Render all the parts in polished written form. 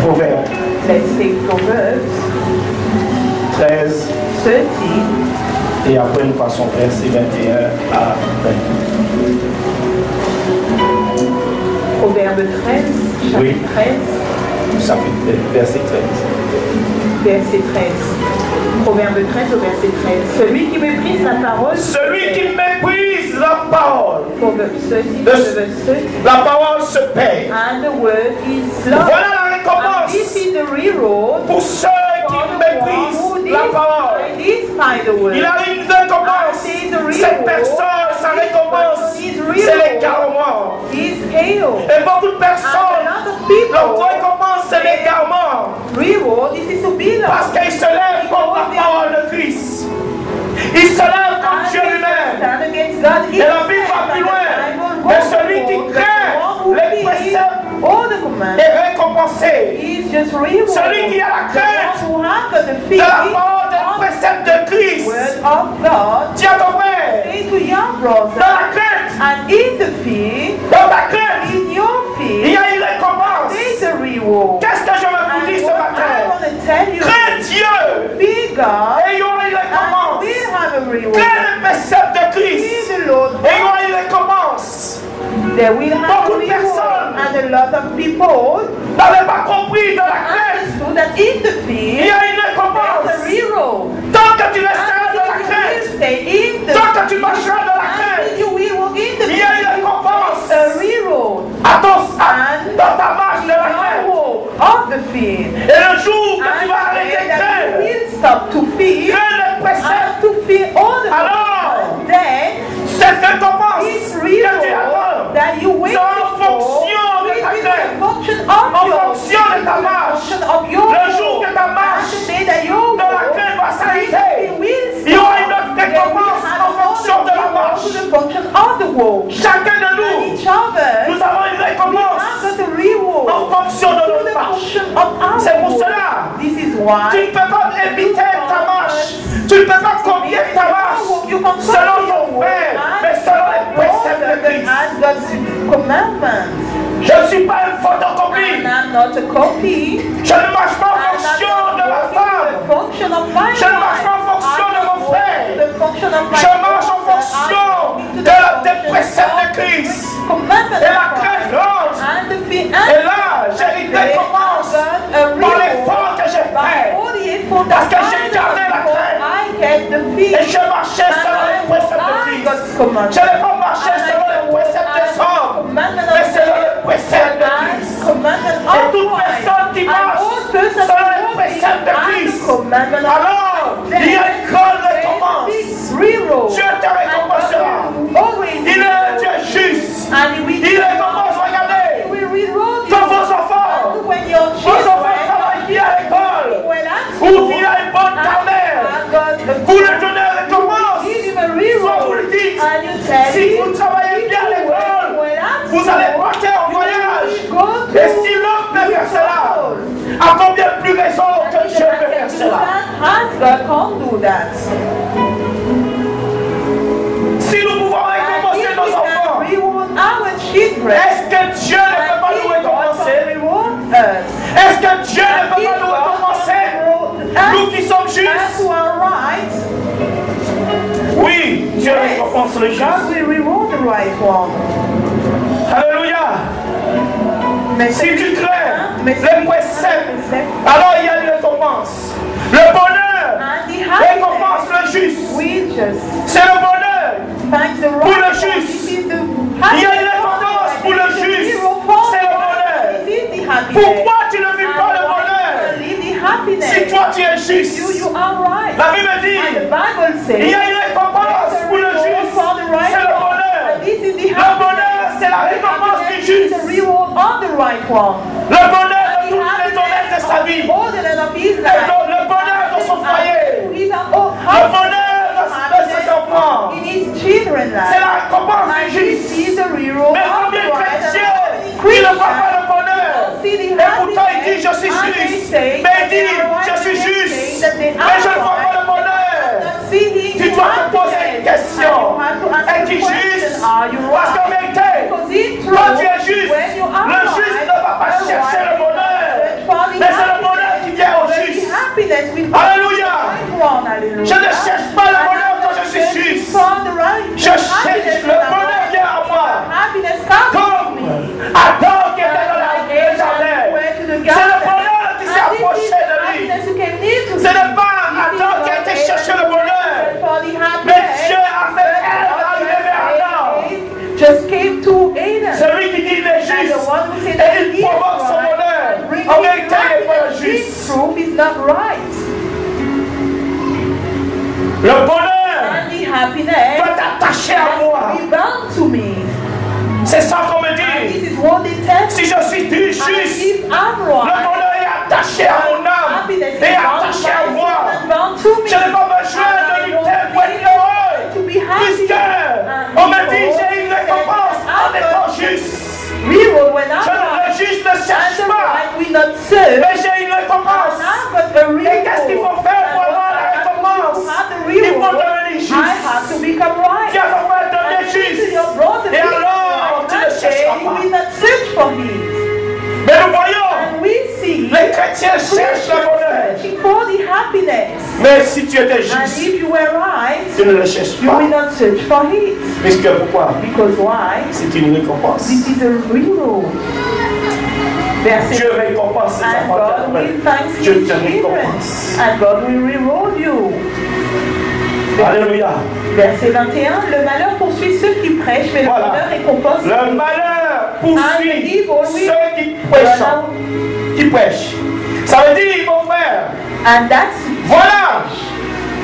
Proverbe. Let's take Proverbs 13. 13. Et après nous passons verset 21 à 22. Proverbe 13, chapitre Oui. 13. Verset 13. Verset 13. Proverbe 13 au verset 13. Celui qui méprise la parole. Celui qui méprise la parole. Proverbe 13, verset 13. La parole se paye. And the word is love. Voilà la And récompense this is the reward pour ceux qui for the one who méprisent la parole. despise the word. Il a une récompense. Cette personne, sa récompense, c'est l'égarement. Is hail. Et beaucoup de personnes, And a lot of people, leur récompense, c'est l'égarement. reward is disobedience. Parce qu'ils se lèvent contre la parole de Christ. Ils se lèvent contre Dieu lui-même. Et la Bible va plus loin. Mais celui qui craint les préceptes est récompensé. Celui qui a la crainte de la parole des préceptes de Christ. Dis à ton frère, dans la crainte, and in the fear, dans ta crainte, in your fear, il y a une récompense. there is a reward. Qu'est-ce que je veux vous dire ce I matin? want to tell you, Crains Dieu fear God, et il y aura une and récompense. we'll have a reward. Crains les préceptes de Christ Fear the Lord, et il y aura une récompense. there will have a Beaucoup de reward. personnes And a lot of people n'avaient pas compris dans la crainte. understood that in the Il y fear, a une récompense. there's a reward. Tant que tu resteras dans la And you will crainte, stay in the tant que tu marcheras dans la and crainte, you will walk in the il y a une récompense. a reward. Dans ta marche de la crainte. Of the fear. Et le jour que tu And vas arrêter de that you craindre, will stop to fear crains les préceptes, and to fear all the alors then cette récompense this que tu reward attends that you wait sera en for fonction de will ta be crainte. the function En of your fonction de ta marche. function of your Le jour que ta marche and the day that your dans la crainte va s'arrêter, il y aura une autre récompense en fonction de la marche. the function of the world. Chacun de And nous, each other nous avons une we récompense have the reward en fonction de to notre the marche. function of our C'est pour world. cela. This is why Tu ne peux pas éviter ta marche. Tu ne peux pas copier ta marche selon ton frère, mais selon les préceptes de Christ. and God's commandments. Je ne suis pas une photocopie. And I'm not a copy. Je ne marche pas en I'm fonction not de ma femme. the function of my Je ne marche pas en fonction de mon frère. The function of my Je marche en fonction des préceptes de Christ. Et la crainte rentre. And the fear Et là, j'ai une récompense par l'effort que j'ai fait. Parce que j'ai gardé la crainte. Et je marchais selon les préceptes de Christ. Je n'ai pas marché selon les préceptes des hommes, mais selon les préceptes de Christ. Et toute personne qui marche selon les préceptes de Christ, alors il y a une grande récompense. Dieu te récompensera. Il est un Dieu juste. Il récompense, regardez, tous vos enfants. Vos enfants travaillent bien à l'école ou bien à une bonne carrière. Vous leur donnez la récompense. Soit vous le dites, si vous travaillez bien à l'école, vous allez partir en voyage. Et si l'homme peut faire cela, à combien plus raison que Dieu peut faire cela? Si nous pouvons récompenser nos enfants, est-ce que Dieu ne peut pas nous récompenser? Est-ce que Dieu ne peut pas nous récompenser? Nous qui sommes justes? Oui, Dieu récompense le juste. Alléluia. Si tu crains les préceptes, alors il y a une récompense. Le bonheur récompense le juste. C'est le bonheur pour le juste. Il y a une récompense pour le juste. C'est le bonheur. Pourquoi tu ne vis pas le bonheur? Si toi tu es juste. La Bible dit, il y a une récompense pour le juste. C'est le bonheur. Le bonheur, c'est la récompense du juste. Le bonheur de toutes les domaines de sa vie. Le bonheur dans son foyer. Le bonheur de ses enfants. C'est la récompense du juste. Mais combien de chrétiens, il ne voit pas le bonheur. Et pourtant il dit, je suis juste. Mais il dit, je suis juste. Mais je ne vois pas le bonheur. Tu dois te poser une question. Es-tu juste? Parce qu'en vérité, quand tu es juste, le juste ne va pas chercher le bonheur. proof is not right. Le bonheur And the happiness doit t'attacher à moi. has to be bound to me. C'est ça qu'on me And dit. this is what they tell me. Si je suis And juste, if I'm le right, bonheur est attaché à mon âme happiness et is bound to attaché à my moi. soul and bound to me. Je n'ai pas besoin de lutter pour être heureux. To be happy. Puisque on me dit j'ai une récompense en étant juste. Reward when I'm Le juste ne cherche and the pas, right will not serve. mais j'ai une récompense. Et qu'est-ce qu'il faut faire pour avoir la récompense? Il faut devenir juste. I have to become right. Tu as besoin de devenir juste. Et alors, tu ne chercheras He pas. will not search for it. Mais nous voyons, And we see les chrétiens cherchent le bonheur. searching for the happiness. Mais si tu étais And juste, if you were right, tu ne le cherches you pas. will not search for it. Puisque pourquoi? Because why? C'est une récompense. This is a reward. Verset Dieu récompense ses And enfants. God will thank Dieu His te children. récompense. And God will reward you. Alléluia. Verset 21, le malheur poursuit ceux qui prêchent, mais Voilà. le bonheur récompense Le malheur poursuit ceux qui prêchent. Ça veut dire, mon frère, And that's voilà,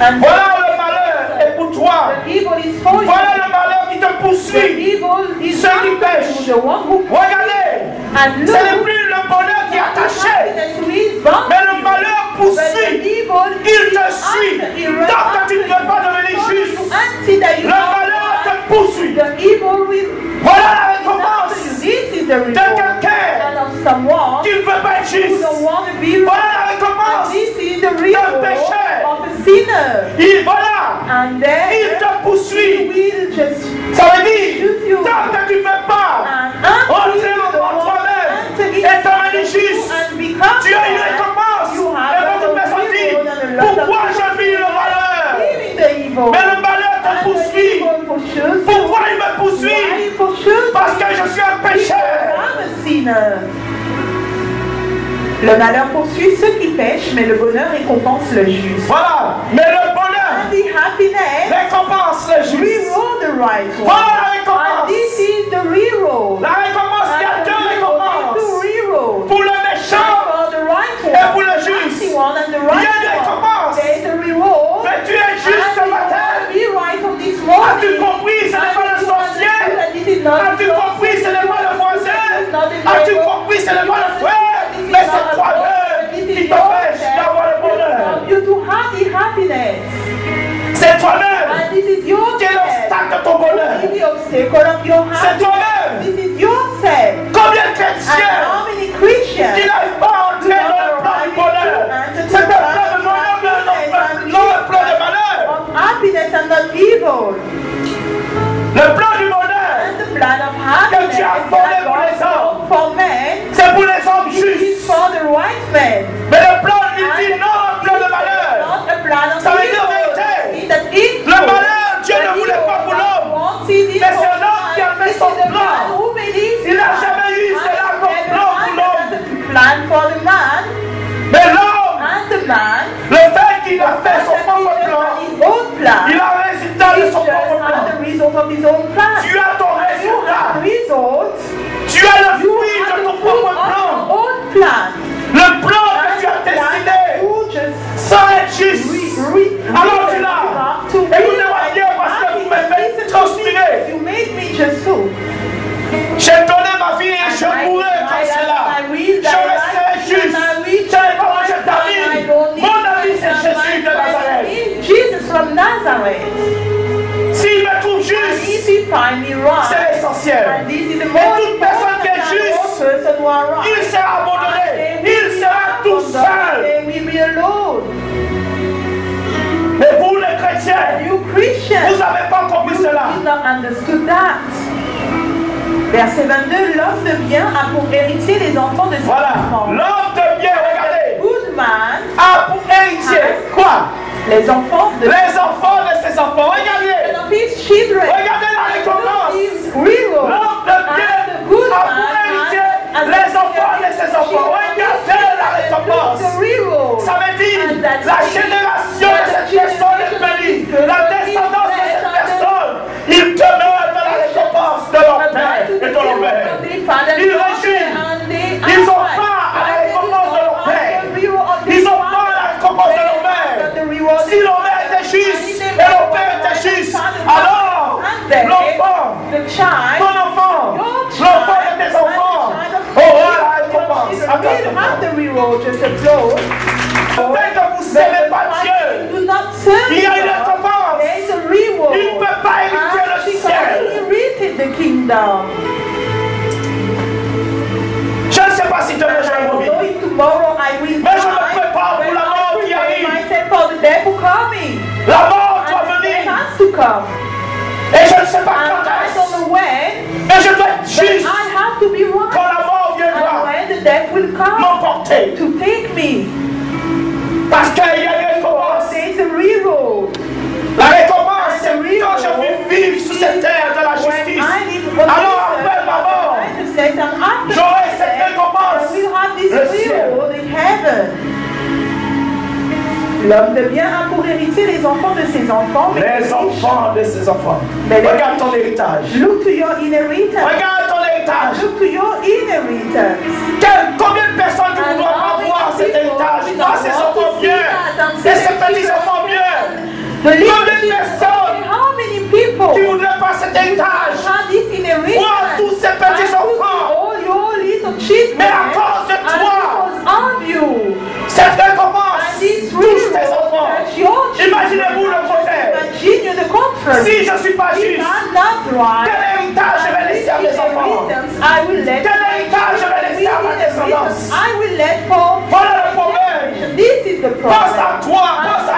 and voilà le malheur est pour toi. the evil is for you. Voilà le malheur qui te The poursuit. evil is Ceux qui after pêchent. you, the one who Regardez, and ce look, n'est plus le bonheur qui est attaché, happiness who is bound mais to le you. malheur But the poursuit. evil Il te is suit. after, it runs Tant que tu ne after peux pas you. devenir So juste, until that you le are malheur right, te poursuit. the evil will Voilà la after you. récompense This is the de reward quelqu'un and of someone qui ne veut pas être who juste. don't want to be Voilà right. la And récompense. this is the reward pécheur. of a sinner. Voilà, And then il te he poursuit. will just Ça veut dire, tant que tu ne veux pas and entrer en toi-même et devenir juste, tu as une récompense. Et beaucoup de personnes disent, pourquoi je vis le malheur? Mais le malheur te poursuit. Pourquoi il me poursuit? Parce que je suis un pécheur. Le malheur poursuit ceux qui pêchent, mais le bonheur récompense le juste. Voilà, mais le bonheur And the happiness récompense le juste. reward the right one. Voilà la récompense. And this is the reward. La récompense, il y a deux récompenses. Pour le méchant For the right one. et pour le juste. The one and the Il y a right une one. récompense. There is a reward. Mais tu es juste ce And matin. be right on this morning. As-tu compris, ce n'est pas le sorcier? As-tu compris, ce n'est pas le voisin? As-tu compris, ce n'est pas le frère? Mais c'est toi-même qui t'empêche d'avoir le bonheur. You to have the happiness. C'est toi-même And this is your qui est l'obstacle de ton bonheur. This is the obstacle of your C'est happiness. toi-même. This is yourself. Combien de And chrétiens how many Christians qui n'arrivent pas à entrer dans le plan du bonheur? C'est un plan de bonheur, non un plan de malheur. of happiness and not evil. Le plan du bonheur, And the plan of happiness tu as is formé not pour les hommes. for men. c'est pour les hommes It is justes. for the right men. Mais le plan, il dit non un plan de malheur. Not a plan of Ça veut dire evil. vérité. It that evil. Le malheur, Dieu ne voulait pas pour l'homme. Mais c'est l'homme qui a fait son plan. Il n'a jamais eu cela comme plan pour l'homme. Plan for the man. Mais l'homme, And the man. le fait qu'il a fait son propre plan, His own plan. il a le résultat de He son just propre had plan. the result of his own plan. Tu as ton You have résultat. the result. Tu as le fruit Have de the ton fruit propre of plan. your own plan. Le plan que And tu as the plan destiné that you just sans être juste. Alors tu l'as. Écoutez-moi bien parce que vous me faites transpirer. You made me just so. J'ai donné ma vie et je mourrai comme cela. Je resterai juste. Ce n'est pas moi, je t'amène. Mon ami, c'est Jésus de Nazareth. Jesus from Nazareth. S'il me trouve juste, If he find me right, c'est l'essentiel. and this is the Et most toute personne qui est important juste, person who are right, il sera abandonné. Il sera tout seul. they will be alone. Mais vous les chrétiens, You Christians, vous n'avez pas compris cela. did not understood that. Verset 22, l'homme de bien a pour héritier les enfants de ses Voilà. enfants. L'homme de bien, regardez, Good man, a pour héritier quoi? les enfants de Les enfants de ses enfants. Regardez. of his children. Regardez la récompense. His reward. L'homme de bien And the good a pour man héritier has les enfants de ses enfants. Regardez la récompense. the reward. Ça veut dire And that's la it. génération de cette personne est bénie. La descendance de cette personne, ils demeurent dans la récompense de leur père et de leur mère. Ils réussissent. Ils ont part à la récompense de leur père. Ils child, ton enfant, your child, l'enfant de tes enfants. Oh, voilà, elle commence. you will have the reward, just applause. Dès que vous ne savez pas Dieu, Do not serve il y a une God. récompense. There is a reward. Il ne peut pas hériter And le she ciel. can inherit the kingdom. Je ne sais pas si demain je vais I don't mourir. know if tomorrow I will Mais je me die, prépare pour but la mort I qui prepare arrive. myself for the death coming. La mort doit And the death venir. has to come. Et je ne sais pas And quand I est-ce. don't know when, Et je dois être but juste I have to be quand right. la mort And viendra when the death will come m'emporter. to take me, Parce qu'il y a une récompense. there is a reward. La récompense, c'est quand je vais vivre sur cette terre de la justice. Alors après ma mort, j'aurai cette récompense. we'll have this Le ciel. reward in heaven. L'homme de bien a pour hériter les enfants de ses enfants. Les enfants de ses enfants. Mais les- Regarde ton héritage. Look to your inheritance. Regarde ton héritage. Look to your inheritance. Combien de personnes qui And doivent how many avoir cet people héritage? will Moi, ces want to enfants see bien. that and Et see ces the petits children enfants bien. The little Combien de children. personnes How many people qui voudraient pas cet héritage? have this inheritance? Moi, tous ces petits And enfants. all your little children. Mais à cause de and toi, because of you. cette récompense And this touche tes enfants. touch your children. Imaginez-vous le contraire. Imagine you the contrary. Si je ne suis pas If juste, I'm not right, quel héritage je vais laisser à mes enfants? I will let Quel héritage je vais laisser à ma descendance? I will let for Voilà le problème. This is the problem. Pense à toi, pense à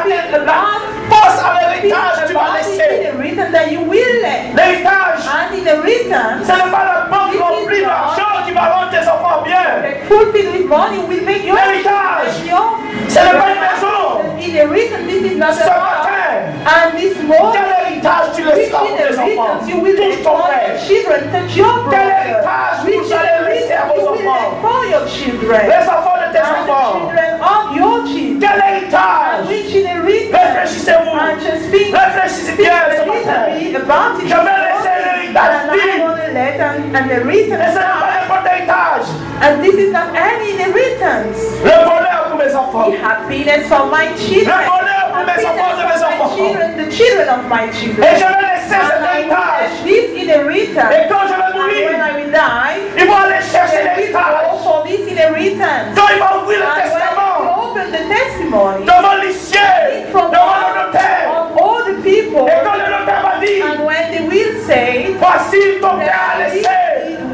pense à l'héritage que tu vas laisser. Inheritance that you will let. L'héritage, And inheritance, ce n'est pas la banque remplie d'argent qui va rendre tes enfants bien. fulfilled with money will make your L'héritage, your ce n'est pas une maison. inheritance. This is not Ce a matin, and this morning. quel héritage tu Which laisseras pour tes enfants? inheritance you will Touche let ton for frère. your children, touch your Quel brother. héritage Which vous allez laisser à inheritance vos you will enfants? let for your children. Les enfants de tes And the enfants. children of your children. Quel héritage? Which inheritance? Réfléchissez-vous. And just speak Réfléchissez speak bien a ce little matin. bit about it. Je vais laisser l'héritage And I libre. want to let an Et inheritance. ce n'est pas n'importe quel héritage. And this is not any inheritance. Le bonheur pour mes enfants. The happiness for my children. Le bonheur pour mes enfants de mes Happiness for enfants. my children, the children of my children. Et je vais laisser cet And I will héritage. let this inheritance. Et quand je vais And when mourir, I will die, ils vont aller chercher they will go l'héritage. for this inheritance. Quand ils vont ouvrir le And when testament, you open the testimony devant l'huissier, from devant le notaire. of all the people, Et quand le notaire va dire, and when they will say, voici ton père a laissé.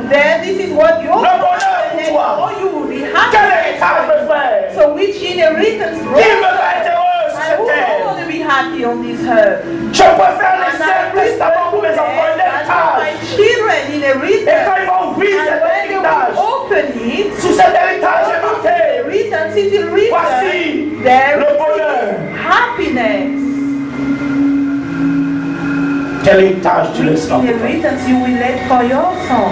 then this is what you Le bonheur pour toi. or you will be Quel happy. héritage me faire? So which inheritance Qui me va être heureux sur I cette would terre? want to be happy on this earth. Je préfère And laisser I un testament pour mes enfants, un my héritage. children Et inheritance. quand ils vont ouvrir And cet when they héritage, will open it, sous cet héritage est marqué, inheritance it will written. voici There le bonheur. is happiness. Quel héritage tu laisseras? Inheritance you will let for your son.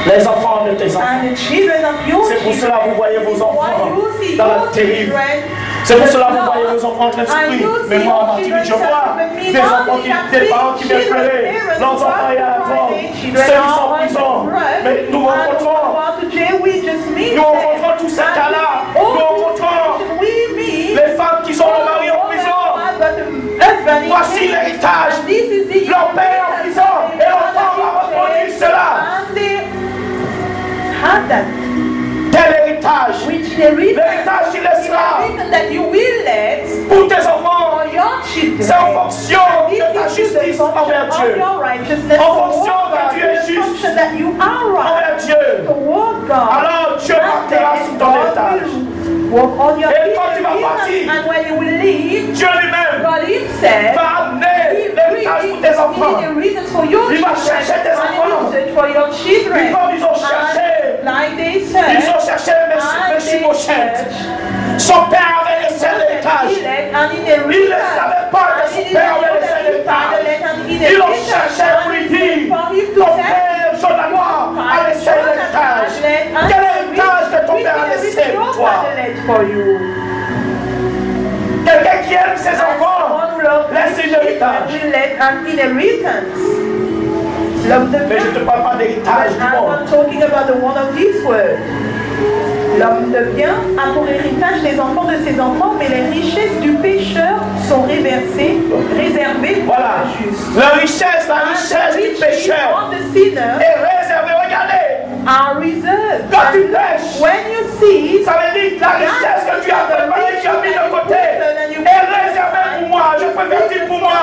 Les enfants de tes enfants. And the children of your C'est pour cela que vous voyez vos enfants Why you see dans la your terrible. children. C'est pour cela que vous voyez vos enfants en train de And souffrir. you Mais see moi, your Martinique, je children vois suffering. des enfants des parents qui viennent pleurer. Leurs enfants y à drogue. Ceux qui sont en prison. Mais nous rencontrons tous ces cas-là. Nous rencontrons les femmes qui sont mariées en prison. Voici l'héritage. Leur père en prison. Et l'enfant va reproduire cela. Quel héritage? L'héritage tu laisseras pour tes enfants. C'est en fonction de ta justice envers Dieu. En fonction que tu es juste envers Dieu. Alors Dieu marquera sur ton héritage. Et quand tu vas partir, Dieu lui-même va amener l'héritage pour tes enfants. Il va chercher tes enfants. Et comme ils ont cherché Mephibosheth. Son père avait laissé l'héritage. Il ne savait pas que son père avait laissé l'héritage. Ils l'ont cherché pour lui dire, ton père Jonathan a laissé l'héritage. Quel héritage que ton père a laissé pour toi? Quelqu'un qui aime ses enfants, laisse un héritage. Mais je ne te parle pas d'héritage du monde. L'homme de bien a pour héritage les enfants de ses enfants, mais les richesses du pécheur sont réservées voilà. pour le juste. La richesse du pécheur est réservée. Regardez. Quand tu pêches, ça veut dire que la richesse que tu as préparée, tu as mis de côté, est réservée pour moi. Je préfère dire pour moi.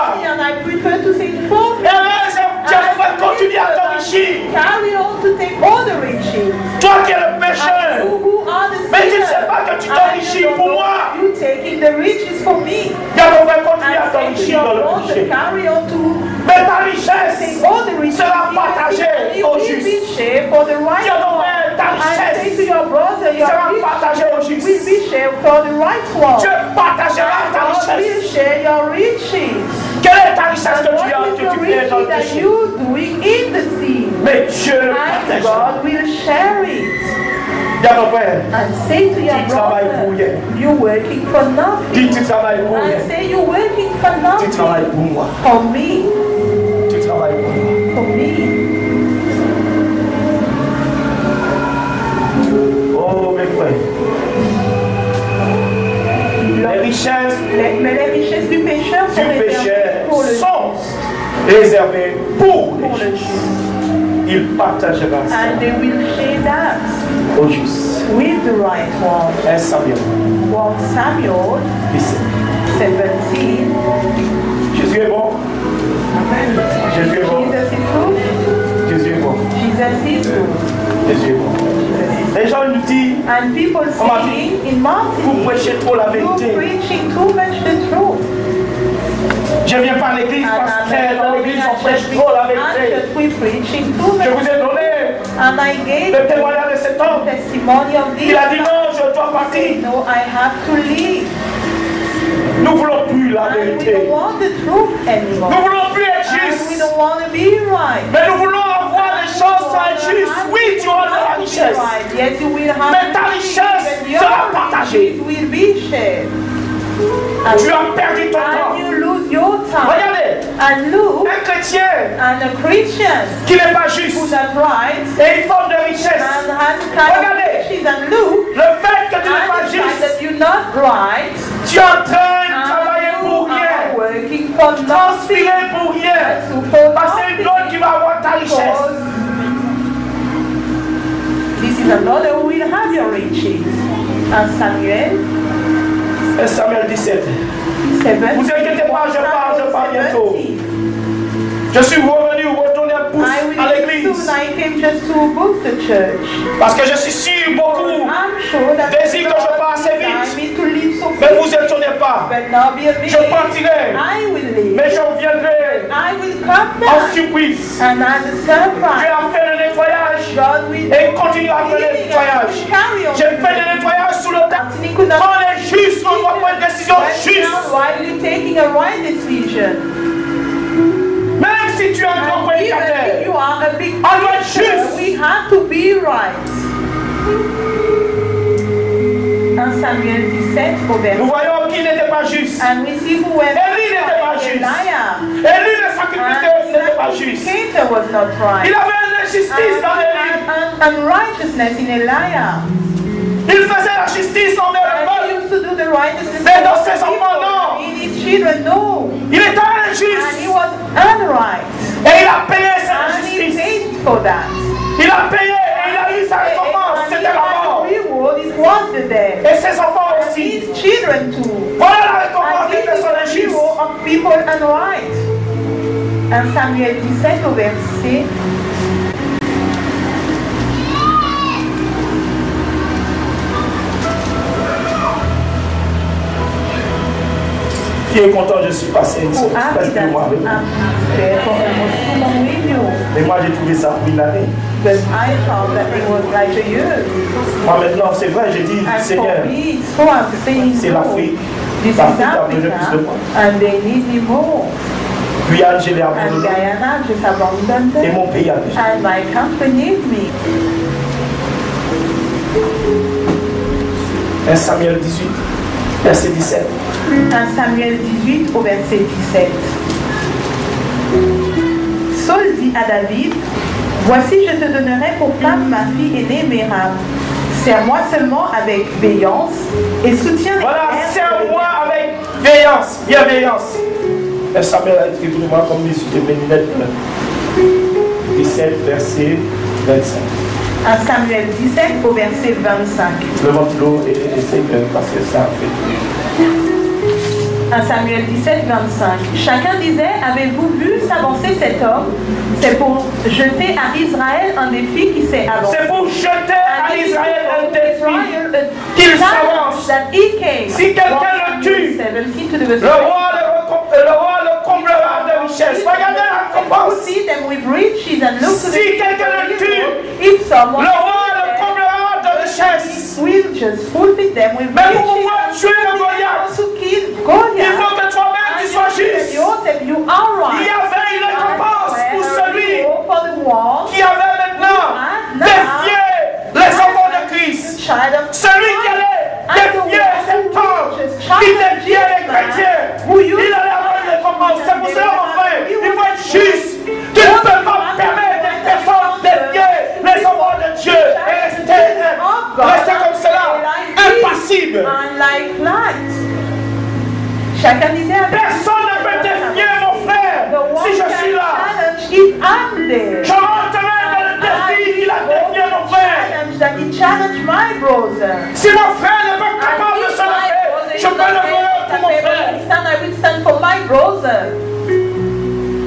Tu vas continuer à t'enrichir. Toi qui es le pécheur, mais tu ne sais pas que tu t'enrichis pour moi. Car on va continuer à t'enrichir dans le péché. Mais ta richesse sera partagée au juste. Ta richesse sera partagée au juste. Tu partageras ta richesse. Quelle est ta richesse que tu fais dans le péché? Mais Dieu le partagera. Dis à ton frère, tu travailles pour rien. Dis tu travailles pour rien. Tu travailles pour moi. Tu travailles pour moi. Oh mes frères. Les richesses du pécheur sont réservées pour les justes. Il partagera ça au juste. With the right one. 1 Samuel 17. Jésus est bon. Jésus est bon. Jésus est bon. Jésus est bon. Les gens nous disent, vous prêchez trop la vérité. Je viens pas à l'église parce que dans l'église on prêche trop la vérité. Je vous ai donné le témoignage de cet homme. Il a dit non, je dois partir. Nous ne voulons plus la vérité. Nous ne voulons plus être justes. Mais nous voulons avoir les choses injustes. Oui, tu auras de la richesse. Mais ta richesse sera partagée. Tu as perdu ton temps. Regardez, un chrétien qui n'est pas juste et une forme de richesse. Regardez, le fait que tu n'es pas juste, tu es en train de travailler pour rien, transpirer pour rien, parce que c'est une autre qui va avoir ta richesse. This is another who will have your riches. And Samuel 17. Vous inquiétez pas, je pars bientôt. Je suis retourné à Pousse à l'église. Parce que je suis sûr beaucoup désirent que je passe assez vite. Mais vous étonnez pas. Je partirai. Mais je reviendrai en surprise. Je vais faire le nettoyage et continuer à faire le nettoyage. J'ai fait le nettoyage sous le tapis. Quand les justes, on doit prendre une décision juste. Même si tu es un grand prédicateur, on doit être juste. We have to be right. En Samuel 17, nous voyons qu'il n'était pas juste. And we see who Élie n'était pas juste. Élie le sacrificateur n'était pas juste. Il avait une injustice dans Élie. Il faisait la justice envers le peuple. Mais dans ses enfants, non. Il était injuste. Et il a payé sa justice. Il a payé et il a eu sa récompense. C'était la mort. Et ses enfants aussi. Voilà la récompense des personnes injustes. En Samuel 17 au verset qui est content, je suis passé une seule moi. Mais moi j'ai trouvé ça pour une année. Moi maintenant, c'est vrai, j'ai dit, Seigneur, c'est l'Afrique. L'Afrique a besoin plus de moi. Guyane, je l'ai abandonné. Et mon pays a besoin. 1 Samuel 18, verset 17. 1 Samuel 18 au verset 17. Saul dit à David, voici je te donnerai pour femme ma fille aînée Mérab. Serre-moi seulement avec veillance et soutiens les Voilà, frères. serre-moi avec veillance, bienveillance. Et Samuel a écrit pour moi comme Jésus de Béninette 17, verset 25. 1 Samuel 17 au verset 25. Le ventilo et Seigneur parce que ça fait. 1 Samuel 17, 25. Chacun disait, avez-vous vu s'avancer cet homme? C'est pour jeter à Israël un défi qui s'est avancé. C'est pour jeter à Israël un défi qu'il s'avance. Si quelqu'un le tue, le roi le comblera de richesse. Regardez la récompense. Si quelqu'un le tue, le roi le comblera de richesse. Mais pour pouvoir tuer le Goliath, il faut que toi-même tu sois juste. Il y avait une récompense pour celui qui avait maintenant défié les enfants de Christ. Celui qui allait défier cet homme, qui défiait les chrétiens, il allait avoir une récompense. C'est pour cela, mon frère, il faut être juste. Tu ne peux pas permettre des personnes défier les enfants de Dieu et rester comme cela, impassible. Chacun disait, personne ne peut défier mon frère si je suis là. Je rentre même dans le défi, il a défié mon frère. Si mon frère n'est pas capable de se lever, je peux le faire pour mon frère.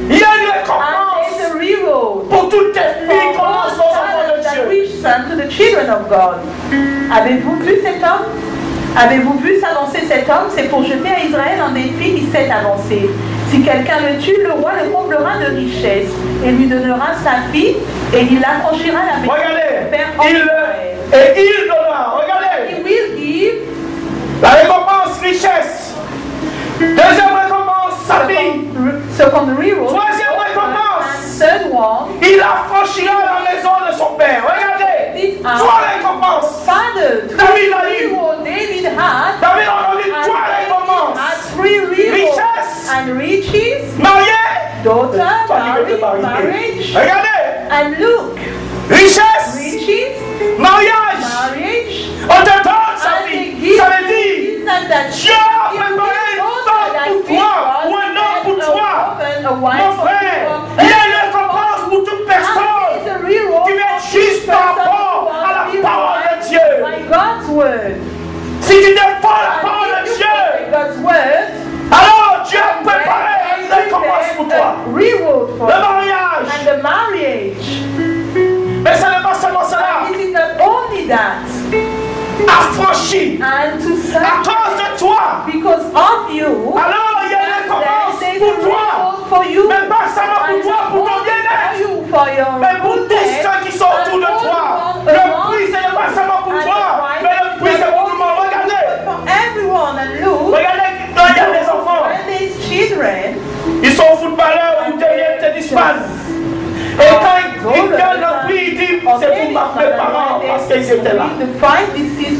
Il y a une récompense pour toutes les filles qui commencent aux enfants de Dieu. Avez-vous vu cet homme? Avez-vous vu s'avancer cet homme? C'est pour jeter à Israël un défi qui s'est avancé. Si quelqu'un le tue, le roi le comblera de richesses et lui donnera sa fille et il affranchira la maison. Regardez, il donnera. Regardez. He will give. La récompense, richesse. Deuxième récompense, sa fille. Troisième récompense, il affranchira la maison de son père. Regardez, trois récompenses. David a dit, David a dit trois récompenses. Richesse, marié, marriage. Regardez, richesse, mariage. On te donne sa vie. Ça veut dire, Dieu a préparé une femme pour toi, ou un homme pour toi. Mon frère, il y a une récompense pour toute personne qui vient juste par rapport à la parole de Dieu. Si tu défends la parole de Dieu, alors Dieu a préparé une récompense pour toi. Le mariage. Mais ce n'est pas seulement cela. Affranchi à cause de toi. Alors il y a une récompense pour toi. Mais pas seulement pour toi, pour ton bien-être. Mais pour tous ceux qui sont autour de toi. Le prix, ce n'est pas seulement pour toi. Mais le prix, c'est pour tout le monde. Regardez quand il y a des enfants. Ils sont footballeurs ou deviennent tennisman. Et quand ils gagnent le prix, ils disent c'est pour mes parents parce qu'ils étaient là. Le prix, ils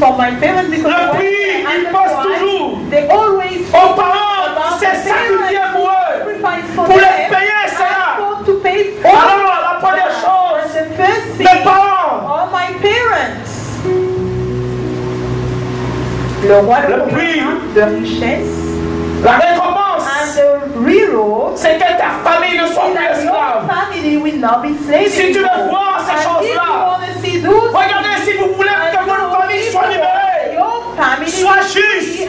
pensent toujours aux parents qui s'est sacrifié pour eux, pour les payer cela. Alors la première chose, mes parents. Le roi le prix de richesse. La récompense, c'est que ta famille ne soit plus esclave. Si tu veux voir ces choses-là, regardez si vous voulez que votre famille soit libérée, soit juste,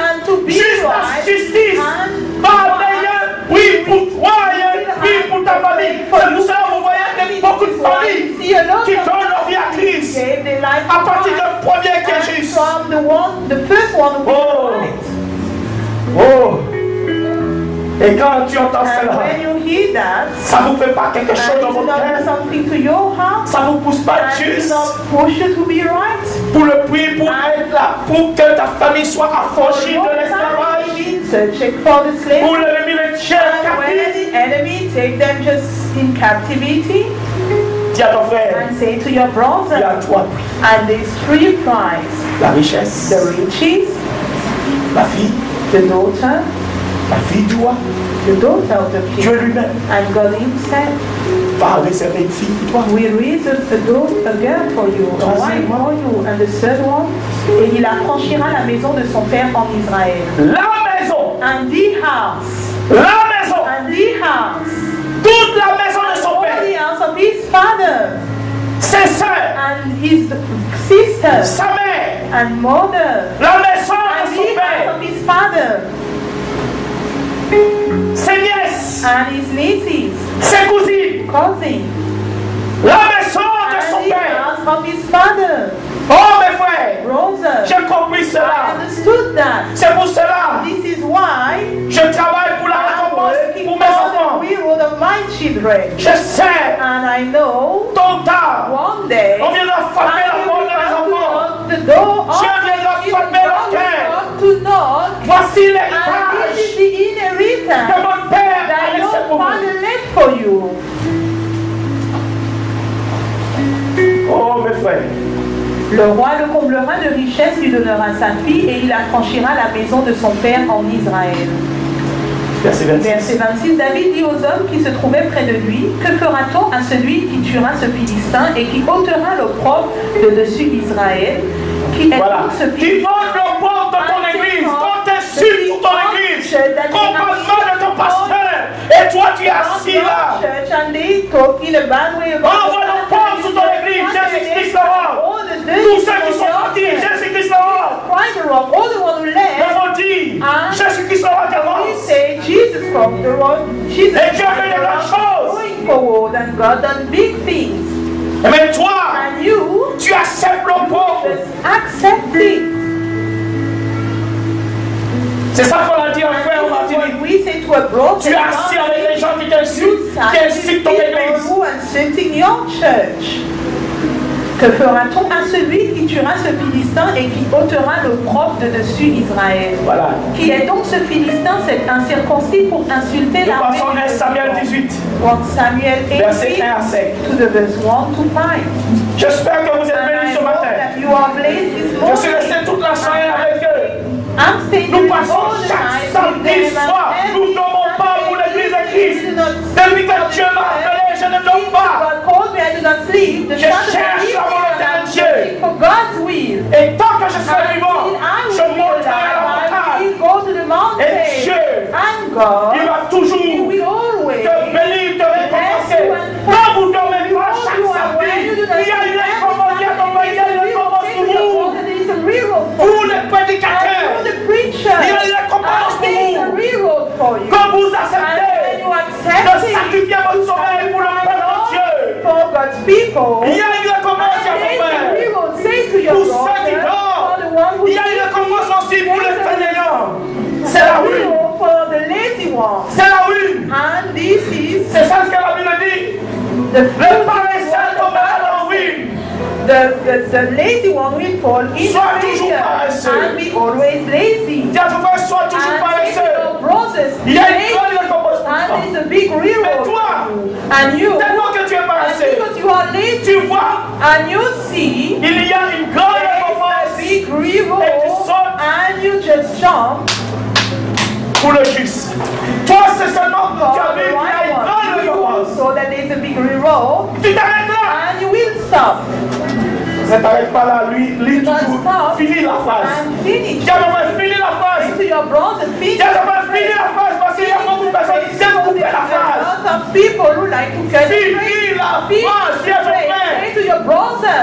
juste la justice, pas meilleur prix pour toi et un prix pour ta famille. C'est pour cela que vous voyez beaucoup de familles qui donnent leur vie à Christ à partir du premier qui est juste. Oh! Et quand tu entends cela, ça ne vous fait pas quelque chose dans votre cœur. Ça ne vous pousse pas juste pour le prix, pour être là, pour que ta famille soit affranchie de l'esclavage, pour l'ennemi les tienne captif. Dis à ton frère, il y a trois prix. La richesse, la fille, la fille de toi, Dieu lui-même. va réserver une fille pour toi. We raise a girl for you, a wife for you, and the third one, et il affranchira la maison de son père en Israël. La maison. And the house. La maison. And the house. Toute la maison de son père. The house of his father. Ses sœurs. And his sister. Sa mère. And mother. La maison de son père. père. Of his father. Ses nièces. And his nieces. Ses cousines. Cousins. La maison de son and père. The house of his father. Oh mes frères, Brother, j'ai compris cela. I understood that. C'est pour cela. This is why je travaille pour la récompense pour mes enfants. The reward of my children. Je sais. And I know. Tôt ou tard. One day. On viendra frapper la porte de mes enfants. The door of Dieu viendra frapper leur cœur. To knock. Voici l'héritage. This is the inheritance que mon père a laissé pour left for you. Oh mes frères. Le roi le comblera de richesses, lui donnera sa fille et il affranchira la maison de son père en Israël. Verset 26, David dit aux hommes qui se trouvaient près de lui, que fera-t-on à celui qui tuera ce Philistin et qui ôtera l'opprobre de dessus Israël, qui est voilà. ce Qui ôte l'opprobre de ton église, qu'on t'insulte sur ton église, qu'on parle mal de ton pasteur, et toi tu es assis là. Envoie l'opprobre sur ton église, Jésus-Christ le roi. Tous ceux qui sont partis, Jésus-Christ le roi. Nous dit, Jésus-Christ le roi t'avance. Et Dieu fait de grandes choses. Mais toi, tu acceptes l'opprobre. C'est ça qu'on a dit en frère au Martinique. Tu es assis avec les gens qui t'insultent, qui incitent ton église. Que fera-t-on à celui qui tuera ce Philistin et qui ôtera l'opprobre de dessus Israël? Voilà. Qui est donc ce Philistin, cet incirconcis pour insulter la Nous passons à Samuel 18. Samuel 18, verset 1 à 5. To the verse 1 to 5. J'espère que vous êtes bénis ce matin. Je suis resté toute la soirée avec eux. Nous passons chaque samedi soir. Nous ne dormons pas pour l'église de Christ. Depuis que Dieu m'a appelé, je ne dors pas. Je cherche la volonté de Dieu. Et tant que je serai vivant, je monterai à la montagne. Et Dieu, il va toujours te bénir, te récompenser. Quand vous dormez pas chaque samedi, il y a une récompense, il y a une récompense pour vous. Vous les prédicateurs, il y a une récompense pour vous. Quand vous acceptez de sacrifier votre sommeil pour le peuple de Dieu, il y a une récompense à vous faire. Pour ceux qui dorment, il y a une récompense aussi pour les fainéants. C'est la rue. C'est la rue. C'est ça ce que la Bible dit. Le paresseux tombera dans la rue. The lazy one will fall in sois toujours paresseux. And be always lazy. Dis à ton frère, sois toujours paresseux. Il y a une grande récompense pour toi. And it's a big reward. Mais toi, and you, tellement que tu es paresseux, because you are lazy, tu vois, and you see, il y a une grande récompense. Big reward, et tu sautes, and you just jump pour le juste. Toi, c'est seulement que tu as vu qu'il y a une grande récompense. So that there is a big reward. Tu t'arrêtes là. And you will stop. Ne t'arrête pas là, lui finis la phrase. Tu as fini la phrase. Tu as fini la phrase parce qu'il y a beaucoup de personnes qui aiment couper la phrase. Finis la phrase, s'il te plaît.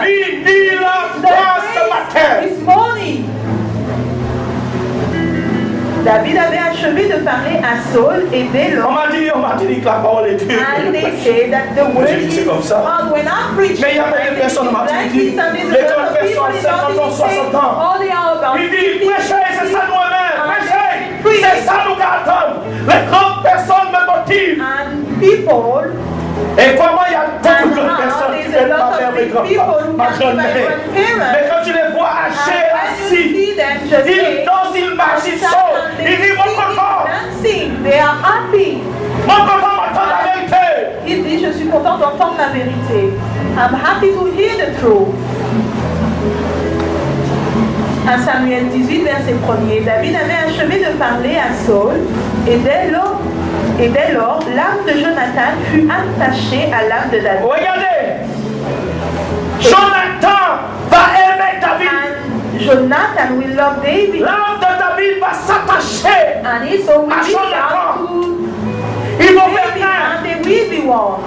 Finis la phrase ce matin. David avait achevé de parler à Saul et dès lors. On m'a dit que la parole est dure. And they say that the word is hard. When I preach, mais il y a des personnes qui m'ont dit, les grandes personnes, 50 ans, 60 ans, ils disent, prêchez, c'est ça nous-mêmes, prêchez, c'est ça nous attendons. Les grandes personnes me motivent. And people, et comment il y a beaucoup de personnes qui aiment ma mère, ma grand-mère. Mais quand tu les vois âgés, assis, ils dansent, ils marchent, ils sautent. Il dit, mon papa, they are happy. Mon papa m'entend la vérité. Il dit, je suis content d'entendre la vérité. I'm happy to hear the truth. À Samuel 18, verset 1er, David avait achevé de parler à Saul, et dès lors, Et dès lors, l'âme de Jonathan fut attachée à l'âme de David. Regardez, Jonathan va aimer David. And Jonathan will love David. L'âme de David va s'attacher And he so will à be Jonathan. to Ils vont David, venir. and they will be one.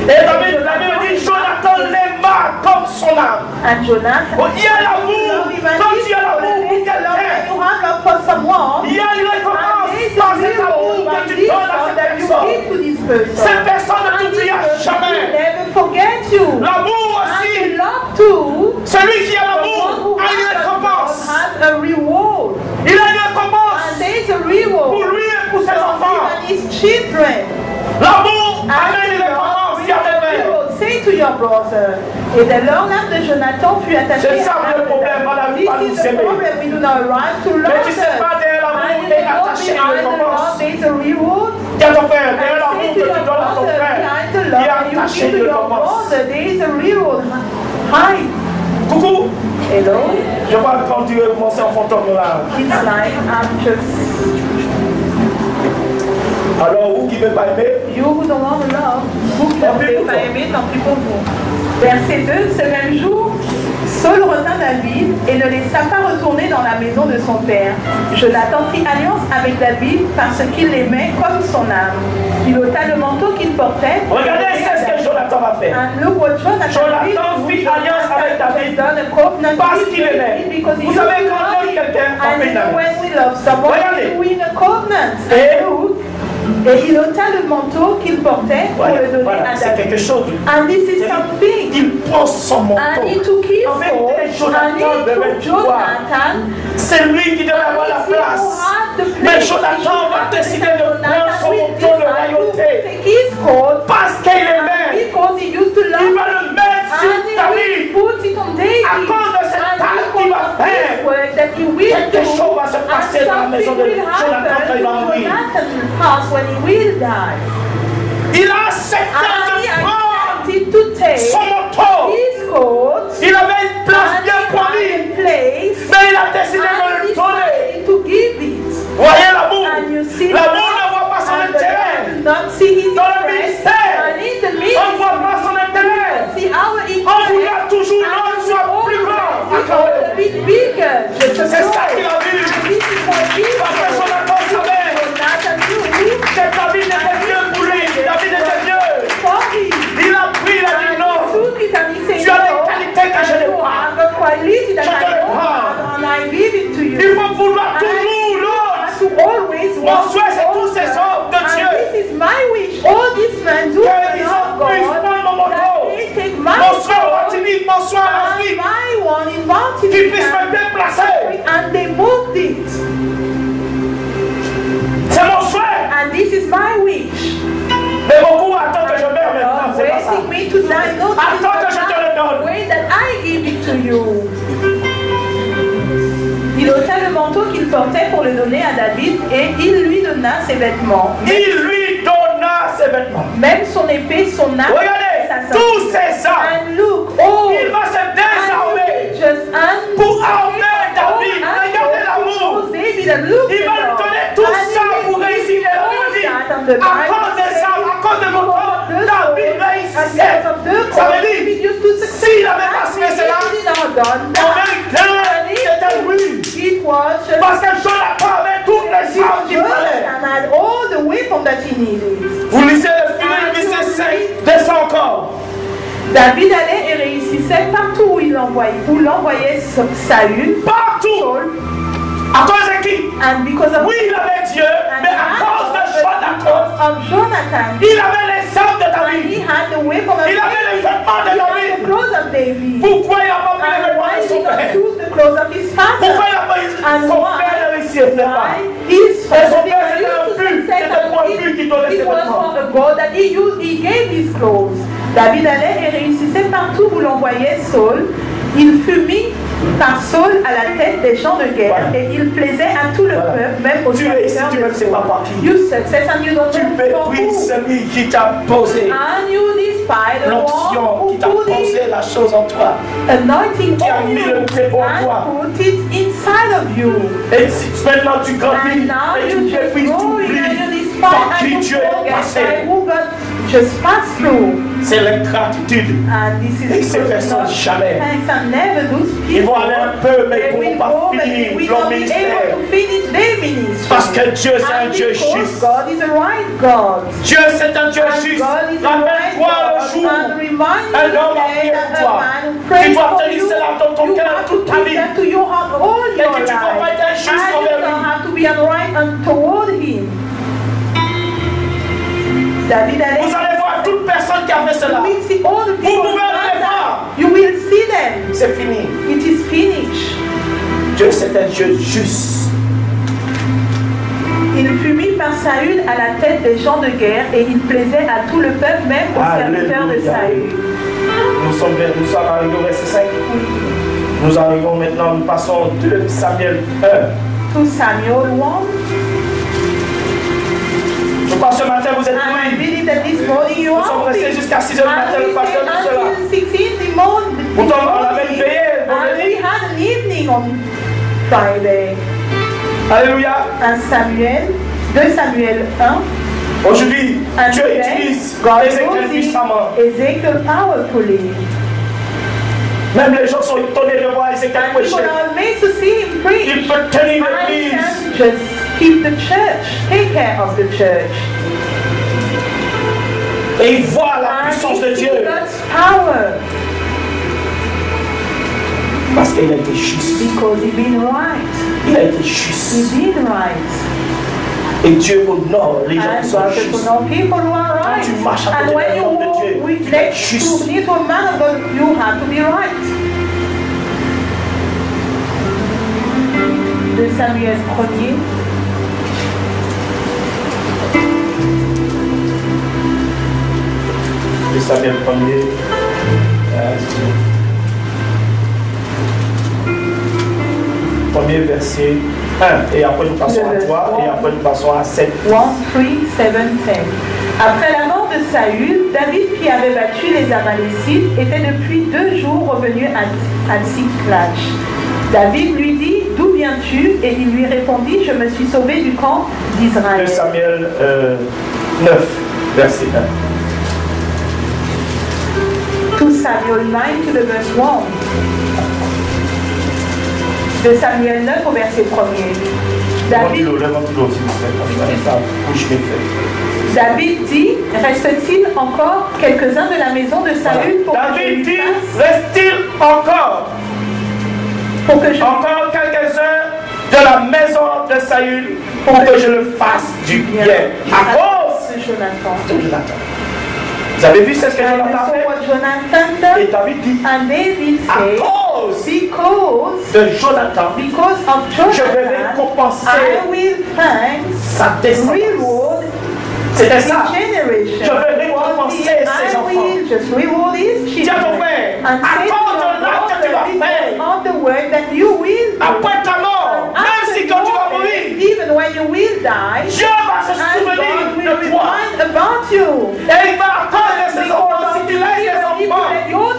Et David dit, Jonathan l'aima comme son âme. And Jonathan, Il y a l'amour, quand il y a l'amour pour quelqu'un, you have love for someone, il y a une récompense par cet amour que tu donnes à cette that you personne. give to this person. Cette personne ne And t'oubliera this person will jamais. never forget you. L'amour And aussi, the love too. celui qui a The one l'amour who a une has récompense. has a reward. Il a une récompense And there is a reward pour lui et pour ses enfants. and his children. L'amour amène une And récompense, il y a des frères. say to your brother. Et dès lors, l'âme de Jonathan fut attachée C'est ça à le problème, madame, This pas is nous the aimer. problem. We do not arrive to love Mais tu sais pas, derrière l'amour, il est attaché à une récompense. there is a reward. Tiens ton frère, derrière And l'amour say que to tu your donnes à ton brother, frère, behind the il love est that you attaché give to une your récompense. brother, there is a reward. Hi. Coucou, Hello. je vois quand tu es commencé en fantôme là. It's like I'm just Alors, vous qui ne veut pas aimer, you who don't want to love. Vous qui ne pouvez pas aimer, tant pis pour vous. Verset 2, ce même jour, Saul retint David et ne laissa pas retourner dans la maison de son père. Jonathan fit alliance avec David parce qu'il l'aimait comme son âme. Il ôta le manteau qu'il portait. regardez c'est ce que Jonathan va faire. And look what Jonathan fit alliance avec David parce qu'il aimait. Vous savez, quand on aime quelqu'un, on fait une alliance. when we love someone, Regardez. we win a covenant. Et- Et il ôta le manteau qu'il portait pour le donner Voilà, à c'est David. quelque chose. And this is something. Il prend son And manteau. he took his En fait, sword, and he took Jonathan. C'est lui qui devait avoir la place. Mais Jonathan va décider de prendre son manteau de royauté. Parce qu'il aimait. Because he used to Il love va le mettre sur and he David. will put it on David. À cause de cet And acte because qu'il va of this faire, work that he will quelque do, chose va se and passer dans la maison something de will Jonathan happen quand il va to mourir. Jonathan will pass when he will die. Il a accepté And he de prendre accepted to take son manteau. his coat Il avait une place and bien he pour had lui. a place Mais il a décidé de and le donner. decided to give it. Voyez l'amour. And you see L'amour ne voit pas son and the intérêt. Lord does not see his Dans le interest. ministère, And in the on ne ministry, voit pas son intérêt. see our On interest. voudra toujours l'homme soit plus grand. A bit bigger. C'est ça qu'il a vu. This is what Jesus Parce que Jonathan savait Jonathan knew. que David était Dieu pour lui. David était Dieu. Sorry. Il a pris, il a dit non. Took it and he said, Tu as des no, qualités que je n'ai you pas. have a quality that Je te I le don't prends. have, and I give it to you. Il faut vouloir toujours l'autre. To always Mon want souhait, c'est tous the ces other. hommes de And Dieu. this is my wish. All these men do Qu'ils not puissent God. prendre mon manteau. That they take my Bonsoir sword Martinique, bonsoir and Afrique. my one in Martinique. Qu'ils puissent me déplacer. And they moved it. C'est mon souhait. And this is my wish. Mais beaucoup attendent que je meure maintenant. C'est pas ça. Waiting me to die. No, this is Attends que je te le the donne. way that I give it to you. Il ôta le manteau qu'il portait pour le donner à David et il lui donna ses vêtements. Il lui donna ses vêtements. Même son épée, son arc, Regardez, sa tous ces armes. And look, oh, Il va se désarmer pour armer David. Regardez l'amour. Il va lui donner tout ça pour réussir. Et la Bible dit, à cause des armes, à cause de mon corps, David réussissait. Ça veut dire, s'il avait pas fait cela, en vérité, c'était lui. Parce que Jonathan avait toutes les armes qu'il fallait. And had all the weapons that he needed. Vous lisez le film, verset 5, descend encore. David allait et réussissait partout où il l'envoyait Saül. Partout. Saul. À cause de qui? And because of Oui, il avait Dieu, mais à cause de Jonathan, il avait les armes de and David. he had the weapon of Il avait les vêtements de the David. clothes of David. Pourquoi il n'a pas pris les And vêtements why de did son he not père? choose the clothes of his Pourquoi father? il n'a pas And son why? père ne réussissait pas? Why? His son father père, c'était un but. C'était pour un but qu'il donnait ses It was vêtements. for a God that he gave his clothes. David allait et réussissait partout où l'envoyait Saul. Il fut mis par Saul à la tête des gens de guerre et il plaisait à tout le peuple, même aux Tu réussis, serviteurs tu de ne sais pas par qui. You success and you don't Tu know for méprises who. celui qui t'a posé And you despise the l'onction, one qui t'a who put posé his la chose en toi. anointing Qui a on mis you le très bon toi. and put it inside of you. Et si maintenant tu grandis And now et tu you just méprises, tu growing and oublies. you par qui Dieu est passé. C'est l'ingratitude. Et ces personnes jamais. Ils vont aller un peu, mais ils ne pourront pas finir leur ministère. Parce que Dieu c'est un Dieu juste. Dieu c'est un Dieu juste. Rappelle-toi le jour, un homme a prié pour toi. Tu dois tenir cela dans ton cœur toute ta vie. Et que tu ne dois pas être injuste envers lui. Vous allez voir toute personne qui a fait cela. Vous pouvez aller voir. C'est fini. It is finished. Dieu c'est un Dieu juste. Il fut mis par Saül à la tête des gens de guerre et il plaisait à tout le peuple, même aux serviteurs de Saül. Nous sommes arrivés au verset 5. Oui. Nous arrivons maintenant, nous passons 2 Samuel 1. 2 Samuel 1. Je crois que ce matin vous êtes nourris. Nous sommes restés jusqu'à 6 heures du matin, nous passons tout cela. Pourtant, on avait une veillée. We had an evening on Friday. Alléluia. 2 Samuel 1. Aujourd'hui, Dieu utilise Ézéchiel puissamment. Ezekiel powerfully. Même les gens sont étonnés de voir Ézéchiel prêcher. Il peut tenir l'église. Just keep the church. Take care of the church. Et il voit la puissance de Dieu. Parce qu'il a été juste. Because he been right. Il a été juste. He been right. Et Dieu honore les gens qui sont justes. Quand right. tu marches à côté d'un homme de Dieu, tu dois être juste. You have to be right. 2 Samuel 1er. De Samuel 1er. Premier verset 1. Et après nous passons à 3. Et après nous passons à 7. 1, 3, 7, 10. Après la mort de Saül, David, qui avait battu les Amalécites, était depuis 2 jours revenu à Tsiklag. David lui dit, d'où viens-tu? Et il lui répondit, je me suis sauvé du camp d'Israël. 2 Samuel 9, verset 1. 2 Samuel 9 to the verse 1. De Samuel 9 au verset 1er. David dit, reste-t-il encore quelques-uns de la maison de Saül pour David dit, reste-t-il encore encore quelques-uns de la maison de Saül pour que je le fasse du bien à cause de Jonathan. Vous avez vu ce que Jonathan a fait? Et David dit, à cause de Jonathan, je vais récompenser sa descendance. C'était ça. Je vais récompenser ses enfants. Dis à ton frère, à cause de l'acte que tu vas faire, après ta mort, même si quand tu vas mourir, Dieu va se souvenir de toi. Et il va attendre ses enfants. Si tu laisses les enfants,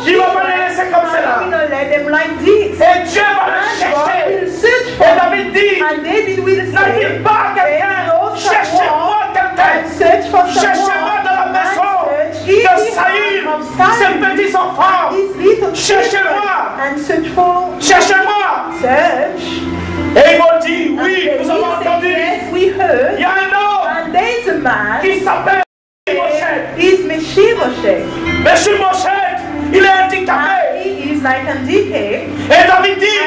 il va pas les laisser comme cela. Et Dieu va les chercher. Et David dit, n'habite pas quelqu'un, cherchez-moi quelqu'un. Cherchez-moi dans la maison de Saül, ses petits enfants. Cherchez-moi. Cherchez-moi. Et ils m'ont dit, oui, nous avons entendu. Il y a un homme qui s'appelle Mephibosheth. Mephibosheth, il est handicapé. Et David dit,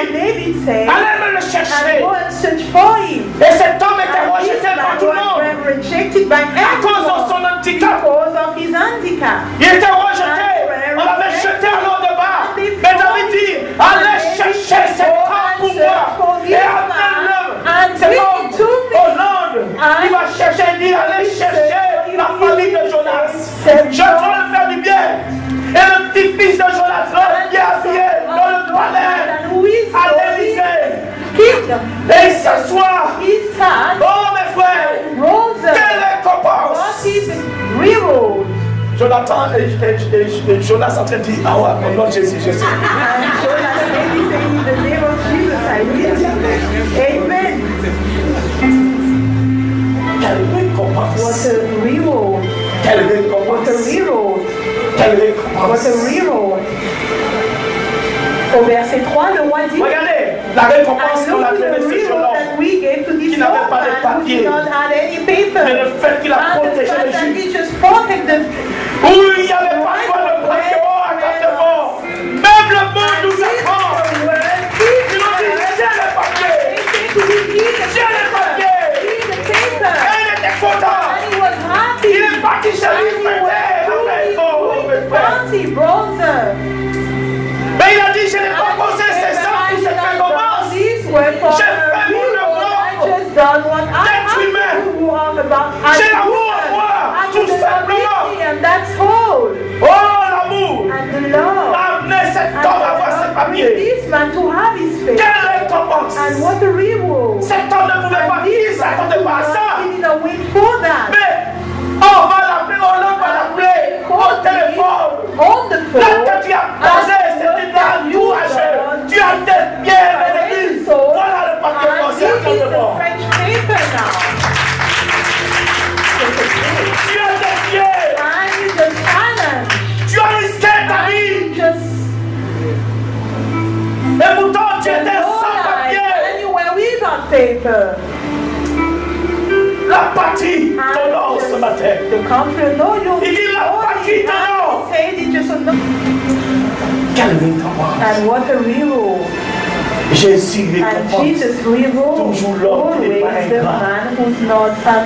allez me le chercher. Et cet homme était rejeté par tout le monde à cause de son handicap. Il était rejeté. On l'avait jeté à l'eau de bas. Mais David dit, allez chercher cet homme pour moi et amenez-le. Cet homme au Londres, il va chercher, il dit, allez chercher la famille de Jonas. Je dois le faire du bien. Et le petit-fils de Jonathan qui est habillé dans le palais à l'Élysée. Et il s'assoit. Oh mes frères, quelle récompense! Jonathan et Jonas sont en train de dire, ah ouais, au nom de Jésus, Jésus. Amen. Quelle récompense! Quelle récompense. What a reward. Au verset 3, le roi dit, regardez la récompense qu'on a donnée ce jour-là, qui n'avait pas de papier, mais le fait qu'il a protégé les Juifs. Oui, il n'y avait pas de papier à Cartefort. Même le monde nous apprend. Ils nous disent, tiens les papiers. Tiens les papiers. Et il était content. Il est parti chez lui, mais il a dit, je n'ai pas posé ces hommes pour cette récompense. J'ai fait mon devoir d'être humain. J'ai l'amour en moi, tout simplement. Oh, l'amour a amené cet homme à avoir ses papiers. Quelle récompense. Cet homme ne pouvait pas dire, il ne s'attendait pas à ça. Mais on va l'appeler, on va l'appeler au téléphone. Là que tu as posé, c'est une entourage. Tu as des biens et des vies. Voilà le paquet français à ton devant. Tu as des biens. Tu as risqué ta vie. Et pourtant tu étais sans papier. La partie t'honore ce matin. Il dit la partie t'honore. Quelle récompense. Jésus récompense toujours l'homme qui n'est pas ingrat.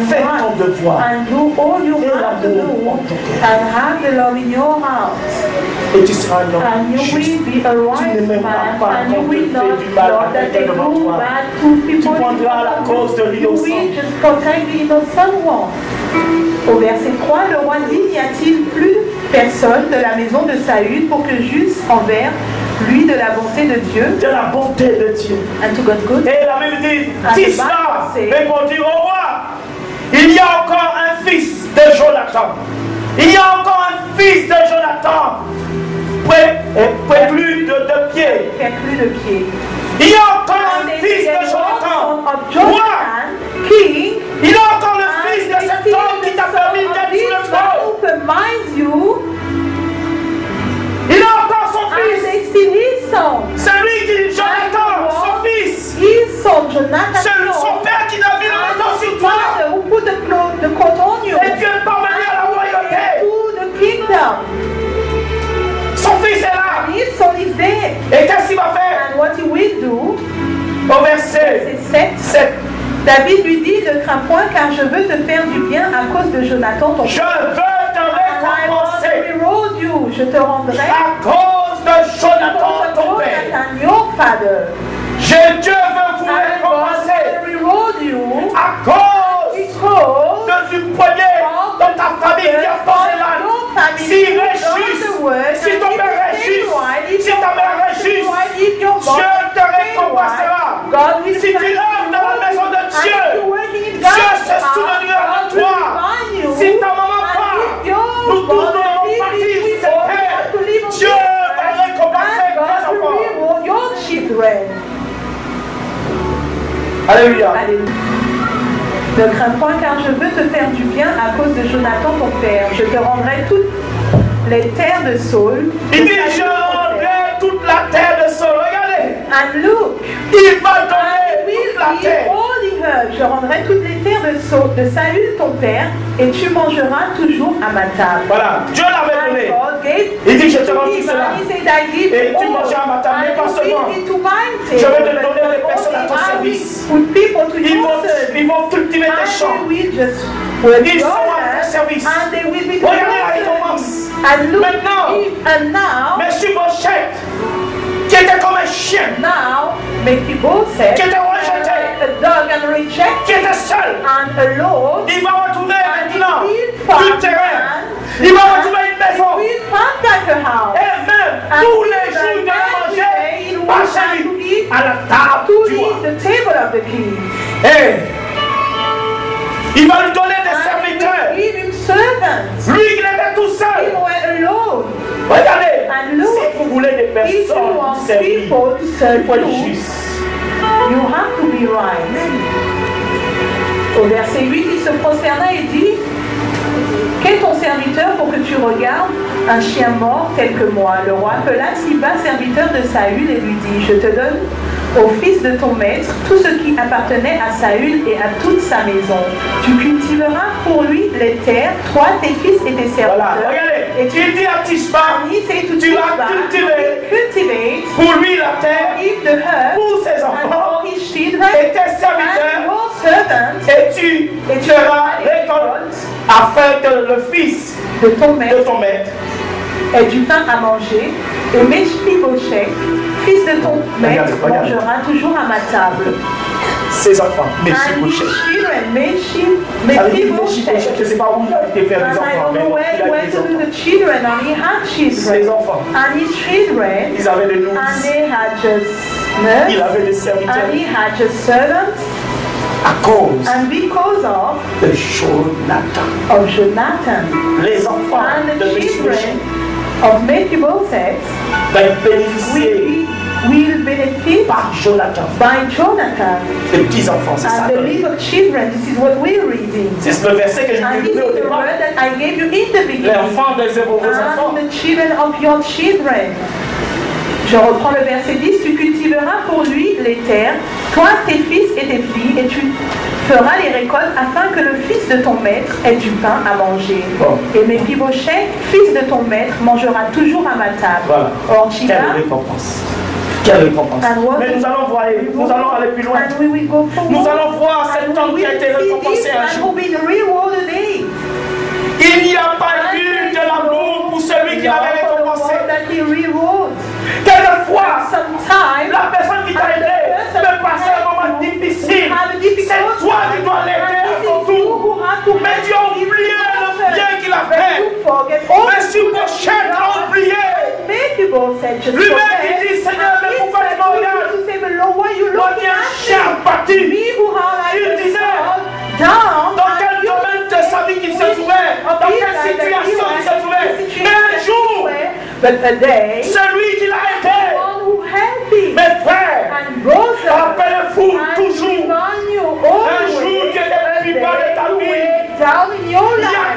Fais ton devoir et l'amour en ton cœur. Et tu seras un homme juste. Tu n'aimeras pas quand on te fait du mal à quelqu'un devant toi. Tu prendras la cause de l'innocent. Au verset 3, le roi dit, n'y a-t-il plus personne de la maison de Saül pour que j'eusse envers lui de la bonté de Dieu? De la bonté de Dieu. And to God good. Et la Bible dit, Tisla répondit au roi, il y a encore un fils de Jonathan. Il y a encore un fils de Jonathan. Près plus de 2 pieds. Il y a encore un fils de Jonathan. Roi, King. Il y a encore le fils de cet homme qui t'a permis d'être sur le trône. Il a encore son fils. C'est lui qui dit Jonathan, son fils. Son père qui n'a mis le manteau sur toi. Et tu es parvenu à la royauté. Son fils est là. Et qu'est-ce qu'il va faire? Au verset 7. David lui dit, ne crains point car je veux te faire du bien à cause de Jonathan ton frère. Je veux te récompenser. Je te rendrai à cause de Jonathan ton père. Dieu veut vous récompenser à cause du premier dans ta famille qui a posé l'âne. S'il réjouisse, si ton père réjouisse, si ta mère réjouisse, Dieu te récompensera. Si tu œuvres dans la maison de Dieu, Dieu se souviendra de toi. Si ta maman part, nous tous nous allons partir sur cette terre. Dieu va récompenser tes enfants. Alléluia. Ne crains point car je veux te faire du bien à cause de Jonathan ton père. Je te rendrai toutes les terres de Saül. Il dit je rendrai toute la terre de Saül. Regardez. And look. Il va donner toute la terre. Je rendrai toutes les terres de Saül ton père et tu mangeras toujours à ma table. Voilà. Dieu l'avait donné. Il dit je te rends tout cela. Et tu mangeras à ma table. Mais pas seulement. Je vais te donner des personnes à ton service. Ils vont cultiver tes champs. Ils seront à ton service. Regardez la récompense. Maintenant, Mephibosheth, qui était comme un chien, qui était rejeté, qui était seul, il va retrouver maintenant du terrain, il va retrouver une maison, et même tous les jours il va manger par chez lui à la table du roi. Et il va lui donner des serviteurs. Lui qui était tout seul. Regardez, si vous voulez des personnes qui servir, il faut être juste. Au verset 8, il se prosterna et dit, qu'est ton serviteur pour que tu regardes un chien mort tel que moi. Le roi appela Siba, serviteur de Saül, et lui dit, je te donne au fils de ton maître tout ce qui appartenait à Saül et à toute sa maison. Tu cultiveras pour lui les terres, toi, tes fils et tes serviteurs. Voilà, regardez. Et tu dis à Tishba, tu vas cultiver pour lui la terre, pour ses enfants et tes serviteurs, et tu feras récolte afin que le fils de ton maître ait du pain à manger, et Mephibosheth, fils de ton maître, mangera toujours à ma table. Ses enfants, Mephibosheth. Je ne sais pas où il a été faire des enfants, mais il a des enfants. Ses enfants. Ils avaient des nourrices. Il avait des serviteurs. À cause de Jonathan. Les enfants de Mephibosheth will benefit par Jonathan. By Jonathan. Les petits enfants, c'est ça. And the little children, this is what we're reading. C'est le verset que je vous ai lu au départ. I gave you in the beginning. Les enfants de vos enfants. And the children of your children. Je reprends le verset 10. Tu cultiveras pour lui les terres, toi, tes fils et tes filles, et tu feras les récoltes afin que le fils de ton maître ait du pain à manger. Bon. Et Mephibosheth, fils de ton maître, mangera toujours à ma table. Voilà. Or, quelle récompense. Quelle récompense. Mais nous allons voir, nous allons aller plus loin. Nous allons voir cet homme qui a été récompensé un jour. Il n'y a pas eu de l'amour pour celui qui l'avait récompensé. Quelquefois, la personne qui t'a aidé peut passer un moment difficile. C'est toi qui dois l'aider à ton tour. Mais tu as oublié le bien qu'il a fait. Mephibosheth a oublié. Lui-même il dit, Seigneur, mais pourquoi tu me regardes? Moi qui ai un chien parti. Il disait, dans quel domaine de sa vie qu'il se trouvait, dans quelle situation il se trouvait. Mais un jour, celui qui l'a aidé, mes frères, rappelez-vous toujours, un jour qui était plus bas de ta vie, il y a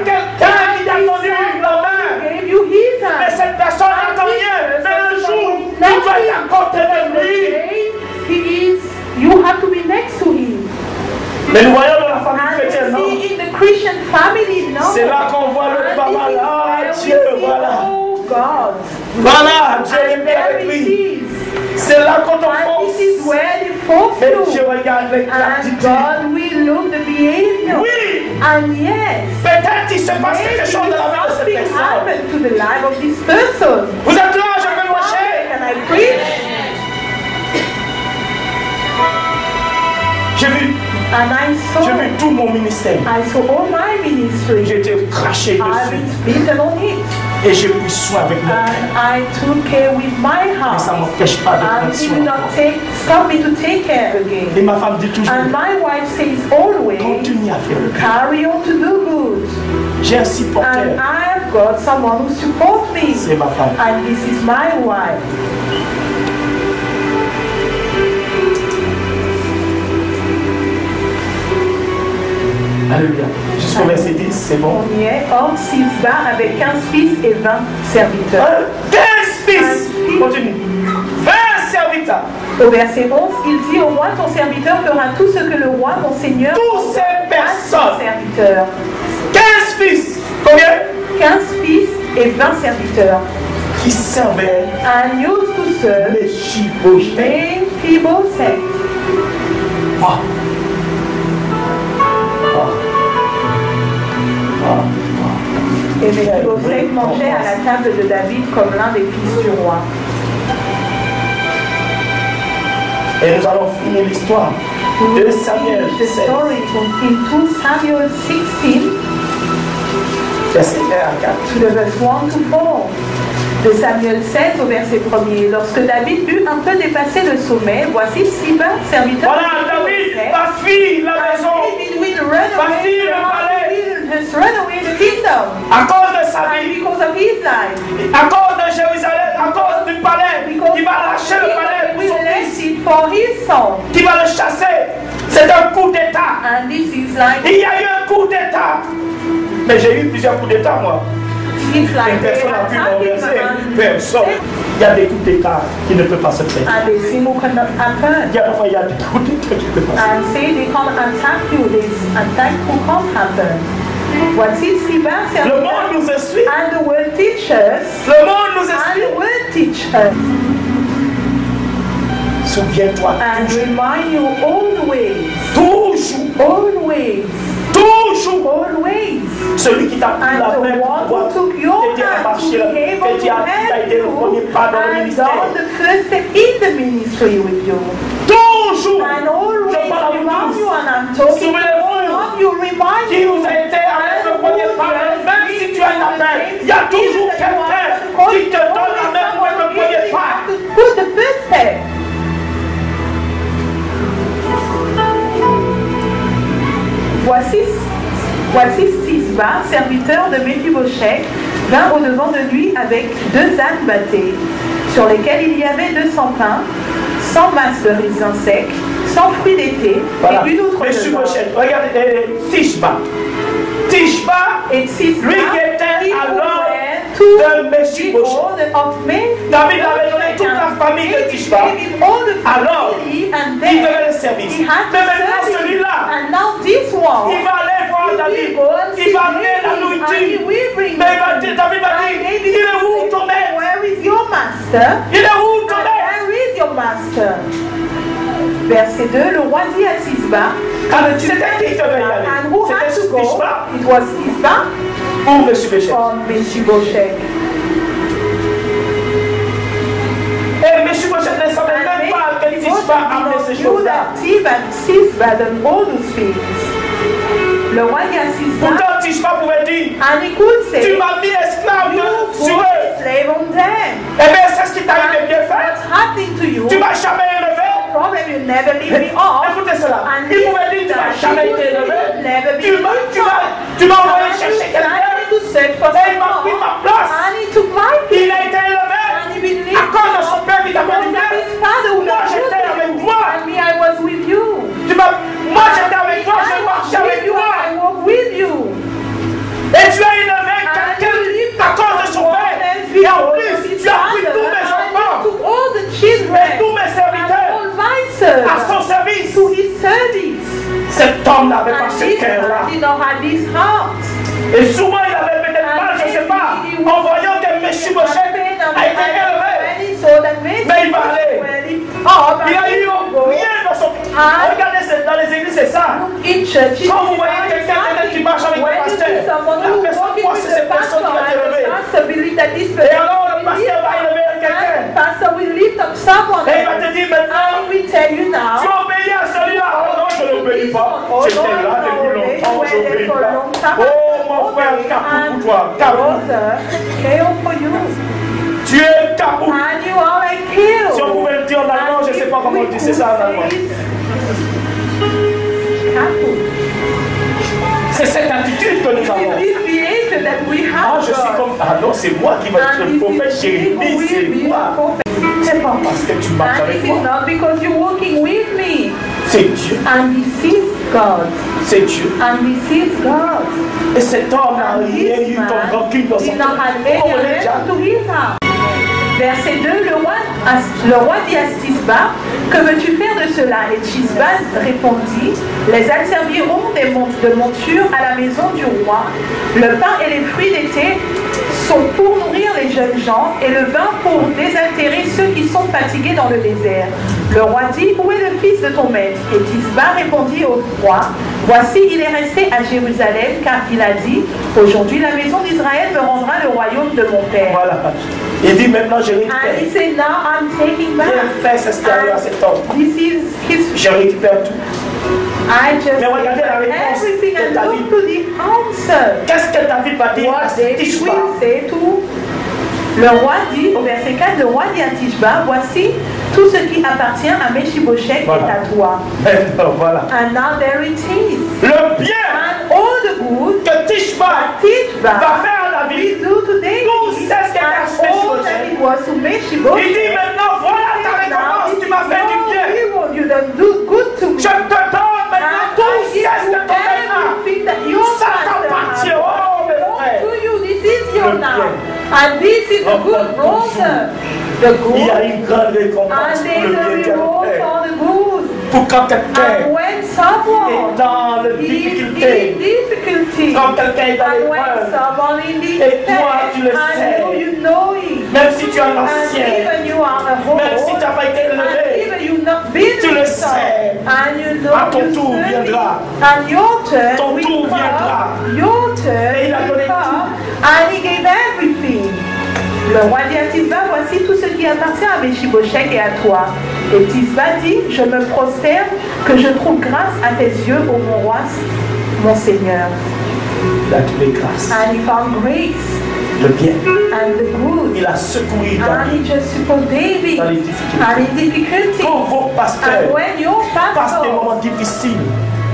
quelqu'un qui t'a tendu la main, mais cette personne n'attend rien, mais un jour, tu dois être à côté de lui. You have to be next to him. Mais nous voyons dans la famille chrétienne, non? C'est là qu'on voit le papa, là, Dieu, voilà. Voilà, Dieu est bien avec lui. C'est là qu'on enfonce. Et Dieu regarde avec l'attitude. Oui. Peut-être il se passe quelque chose dans la vie de cette personne. Vous êtes là, je vais marcher. J'ai vu tout mon ministère. J'ai été craché dessus. Et j'ai pris soin avec mon cœur. Mais ça ne m'empêche pas de prendre soin. Et ma femme dit toujours, continue à faire le bien. J'ai un supporter. C'est ma femme. And this is my wife. Alléluia. Jusqu'au verset 10, c'est bon. On y est. Or, Siba avait 15 fils et 20 serviteurs. 15 fils. Continue. 20 serviteurs. Au verset 11, il dit au roi, ton serviteur fera tout ce que le roi, mon seigneur, tous ces personnes. Serviteurs. 15 fils. Combien? 15 fils et 20 serviteurs. Qui servaient. And used to serve Mephibosheth. Wow. Et Mephibosheth mangeait à la table de David comme l'un des fils du roi. Et nous allons finir l'histoire de Samuel 16. In 2 Samuel 16, verset 1 à 4. To the verse 1 to 4. De Samuel 16 au verset 1er. Lorsque David eut un peu dépassé le sommet, voici Siba, serviteur. Voilà, David, ma fille, la maison. Ma fille, le palais. À cause de sa vie, à cause de Jérusalem, à cause du palais, il va lâcher le palais pour son fils, qui va le chasser. C'est un coup d'État. Il y a eu un coup d'État. Mais j'ai eu plusieurs coups d'État, moi. It's like personne n'a pu renverser. Personne. Il y a des coups d'État qui ne peuvent pas se faire. And the thing cannot happen. Il y a parfois des coups d'État qui ne peuvent pas se faire. And say they can't attack you. This attack who can't happen. What is Sylvain? Le monde nous instruit. And the world teaches. Le monde nous And instruit. the world teaches. Souviens-toi. And remind you always. Toujours. Always. Toujours. Always. Celui qui t'a pris la And main the one pour who took your t'aider à hand to marcher, be able qui to t'a aidé le help premier you pas dans le and ministère. done the first step in the ministry with you. Toujours. And always Je parle à vous remind tous. you, and I'm talking to all of you, remind Qui you. vous a aidé à mettre le premier pas, même si tu as la main, il y a toujours quelqu'un qui te donne la main pour mettre le premier pas. Put the first step. Voici Sisba, serviteur de Méphibosheth, vint au-devant de lui avec 2 ânes bâtés, sur lesquels il y avait 200 pains, 100 masses de raisins secs, 100 fruits d'été, Voilà. et une autre Méphibosheth, regardez, Tishba. Tishba, et Sisba, lui qui était alors to de Méphibosheth. David avait donné toute la famille de Tishba. Alors, il devait le service. Mais maintenant, celui-là, il va aller voir David. Il va amener la nourriture. Mais David va dire, il est où ton maître? Where is your master? Il est où ton maître? Where is your master? Verset 2, le roi dit à Sisba, c'était qui qui devait y aller? and who had to C'était go? Tishba It was Sisba ou Méphibosheth? or Mephibosheth. Et Méphibosheth ne savait même pas que Tishba amenait ces choses-là. Sisba done all those things. Le roi dit à Sisba, Pourtant, Tishba pouvait dire, and he could say, tu m'as mis esclave you sur put eux. a slave on them. Eh bien, c'est ce qui t'arrive de bien faire. What's happening to you? Tu m'as jamais élevé. Problem you never leave me off. Écoutez cela. And Il pouvait dire, tu m'as jamais été élevé. never Tu m'as envoyé chercher quelqu'un. Et il m'a pris ma place. And he took my place. Il a été élevé And he believed à cause de son père qui t'a fait du bien. his father would Moi, have j'étais put avec him. toi. And me, I was with you. Moi, j'étais avec toi. Je marchais avec I toi. walk with you. Et tu as élevé quelqu'un à cause de son père. Et en plus, tu as pris tous mes enfants. took all the Et children tous mes and serviteurs all my à servants son service. to his service. Cet homme n'avait pas And ce this cœur-là. man did not have this heart. Et souvent, il avait peut-être mal, je ne sais pas, en voyant que Méphibosheth a été élevé. Mais il va aller. Il a eu rien dans son... Regardez, dans les églises, c'est ça. Quand vous voyez quelqu'un qui marche avec le pasteur, la personne croit que c'est cette personne qui va t'élever. Et alors, le pasteur va élever quelqu'un. Et il va te dire maintenant, tu obéis à celui-là. Oh non, je n'obéis pas. J'étais là depuis longtemps, je n'obéis pas. Oh mon frère, capou pour toi. Capou. Tu es capou. Si on pouvait le dire en allemand, je ne sais pas comment on dit ça en allemand. C'est cette attitude que nous avons. Ah, je suis comme... Ah non, c'est moi qui vais être le prophète Jérémie, c'est moi. C'est pas parce que tu marches avec moi. C'est Dieu. And this is God. C'est Dieu. And this is God. Et cet homme n'a rien eu comme rancune dans son did not have any cœur. On est déjà. harm to his heart. Verset 2, le roi dit à Sisba, que veux-tu faire de cela? Et Sisba répondit, les ânes serviront de monture à la maison du roi. Le pain et les fruits d'été sont pour nourrir les jeunes gens et le vin pour désaltérer ceux qui sont fatigués dans le désert. Le roi dit, où est le fils de ton maître? Et Sisba répondit au roi, voici, il est resté à Jérusalem car il a dit, aujourd'hui la maison d'Israël me rendra le royaume de mon père. Voilà. Il dit maintenant je récupère. And he said, now I'm taking back. Viens faire ce qui arrive à cet homme. This is his. Je récupère tout. I just Mais regardez la réponse everything de and David. look to the answer. Qu'est-ce que David va dire à What David Tishba? will say to. Le roi dit, au verset 4, le roi dit à Tishba, voici tout ce qui appartient à Mephibosheth Voilà. est à toi. Voilà. And now there it is. Le bien And all the good que Tishba Tishba va faire à David, will do today. tout c'est ce qu'elle a And all that fait. it was to Mephibosheth. Il dit maintenant voilà ta récompense, tu m'as fait du bien. You done do good to me. Je te donne maintenant tout c'est ce que ton maître a. Ça t'appartient. Oh mes frères. To you, this is your now. And this is the good road. Il y a une grande récompense And pour le there bien is a qu'elle reward fait. for the good. Pour quand quelqu'un And when est someone dans la is difficulté, in difficulty, quand quelqu'un est dans and when l'épreuve, someone in et toi, tu le despair, sais. and you know it, même si tu es un and ancien, even you are a whole, même si tu n'as pas été and élevé, even you've not been tu le in sais. and you know À ton you tour serve viendra. it. And your turn Ton will tour viendra. come, your turn Et il a will donné come, and he gave everything. Le roi dit à Tisba, voici tout ce qui appartient à Mephibosheth et à toi. Et Tisba dit, je me prosterne, que je trouve grâce à tes yeux, ô mon roi, mon Seigneur. Il a trouvé grâce. And he found grace Le bien. and the good. Il a secouru And he just supported David dans les difficultés. and in difficulty. Quand vos pasteurs And when your passent des pastor moments difficiles,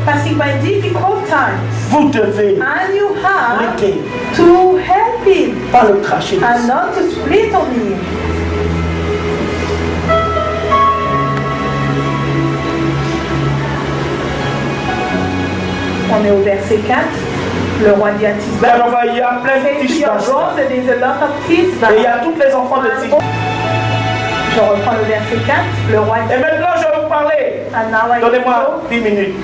passing by difficult times, vous devez and you have l'aider, to help him pas le cracher and dessus. not to split on him. On est au verset 4. Le roi dit à Tisba, Alors, il y a plein de say to petits your pasteurs. bronze, there is a lot of Tisba. Et il y a tous les enfants de Tisba. Je reprends le verset 4. Le roi dit, Et maintenant, je vais vous parler. and now I Donnez-moi 10 minutes.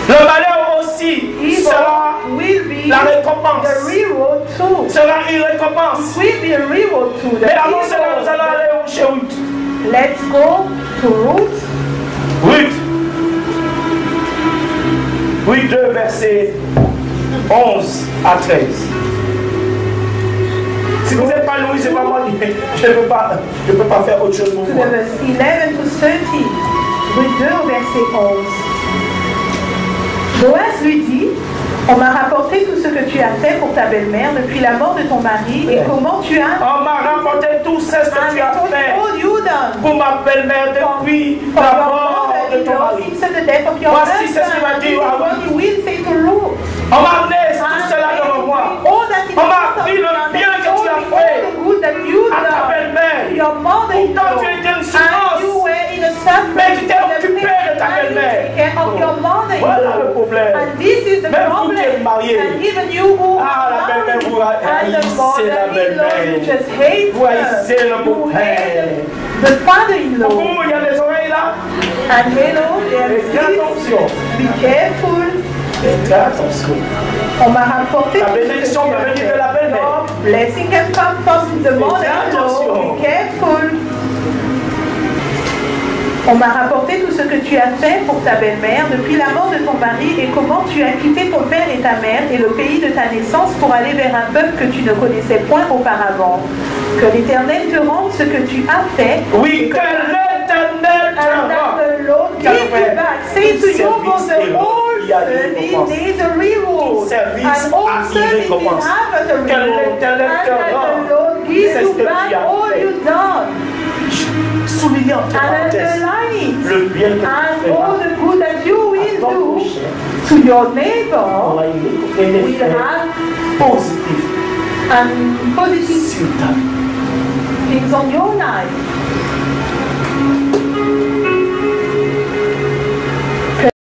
Le malheur aussi sera will be la récompense. the reward too. Sera une récompense. Will be a reward too. The Mais avant cela, nous evil. allons aller chez Ruth. Let's go to Ruth. Ruth. Ruth 2, versets 11 à 13. Si vous n'êtes pas Louis, c'est pas moi. Je ne peux pas faire autre chose pour To vous. the verse 11 to 13. Ruth 2 au verset 11. Boaz lui dit, on m'a rapporté tout ce que tu as fait pour ta belle-mère depuis la mort de ton mari et comment tu as On m'a rapporté tout ce que tu as fait all you done pour ma belle-mère depuis for la your mort de ton mother-in-law mari. since the death of your Voici ce husband. qu'il m'a dit This is à what Ruth. he will say to Ruth. On m'a amené tout cela devant moi. All that is On m'a part of appris le you, bien and que tu as all fait the good that you à ta done. belle-mère. Your mother-in-law, Pourtant, tu étais une and souffrance. you were in a suffering. Mais tu t'es occupé de ta belle-mère. Take care of your mother-in-law. Voilà le problème. And this is the Même vous problem. qui êtes mariés. And even you who Ah, la belle-mère, vous and the haïssez la mother-in-law, you belle-mère. just hate Vous haïssez her. le You beau-père. hate the father-in-law. Beaucoup, il y a des oreilles là. And hello, there Faites is attention. be careful. Faites attention. On m'a rapporté La bénédiction va venir de la belle-mère. Your blessing can come from the mother-in-law. attention. Be careful. On m'a rapporté tout ce que tu as fait pour ta belle-mère depuis la mort de ton mari et comment tu as quitté ton père et ta mère et le pays de ta naissance pour aller vers un peuple que tu ne connaissais point auparavant. Que l'Éternel te rende ce que tu as fait. Oui, que l'Éternel te And that rende. the Lord give you back. Say to you for the whole Il y a une service, récompense. there is a reward. Tout service And all a une services récompense. have a Que reward. l'Éternel And te that rende. the Lord gives C'est ce you que tu back as all fait. you done. Soulignez entre And parenthèses underline it. le bien que tu And fais. all the good that you will ton do prochain. to your On neighbor a un will effet have positif and positive sur ta vie. things on your life.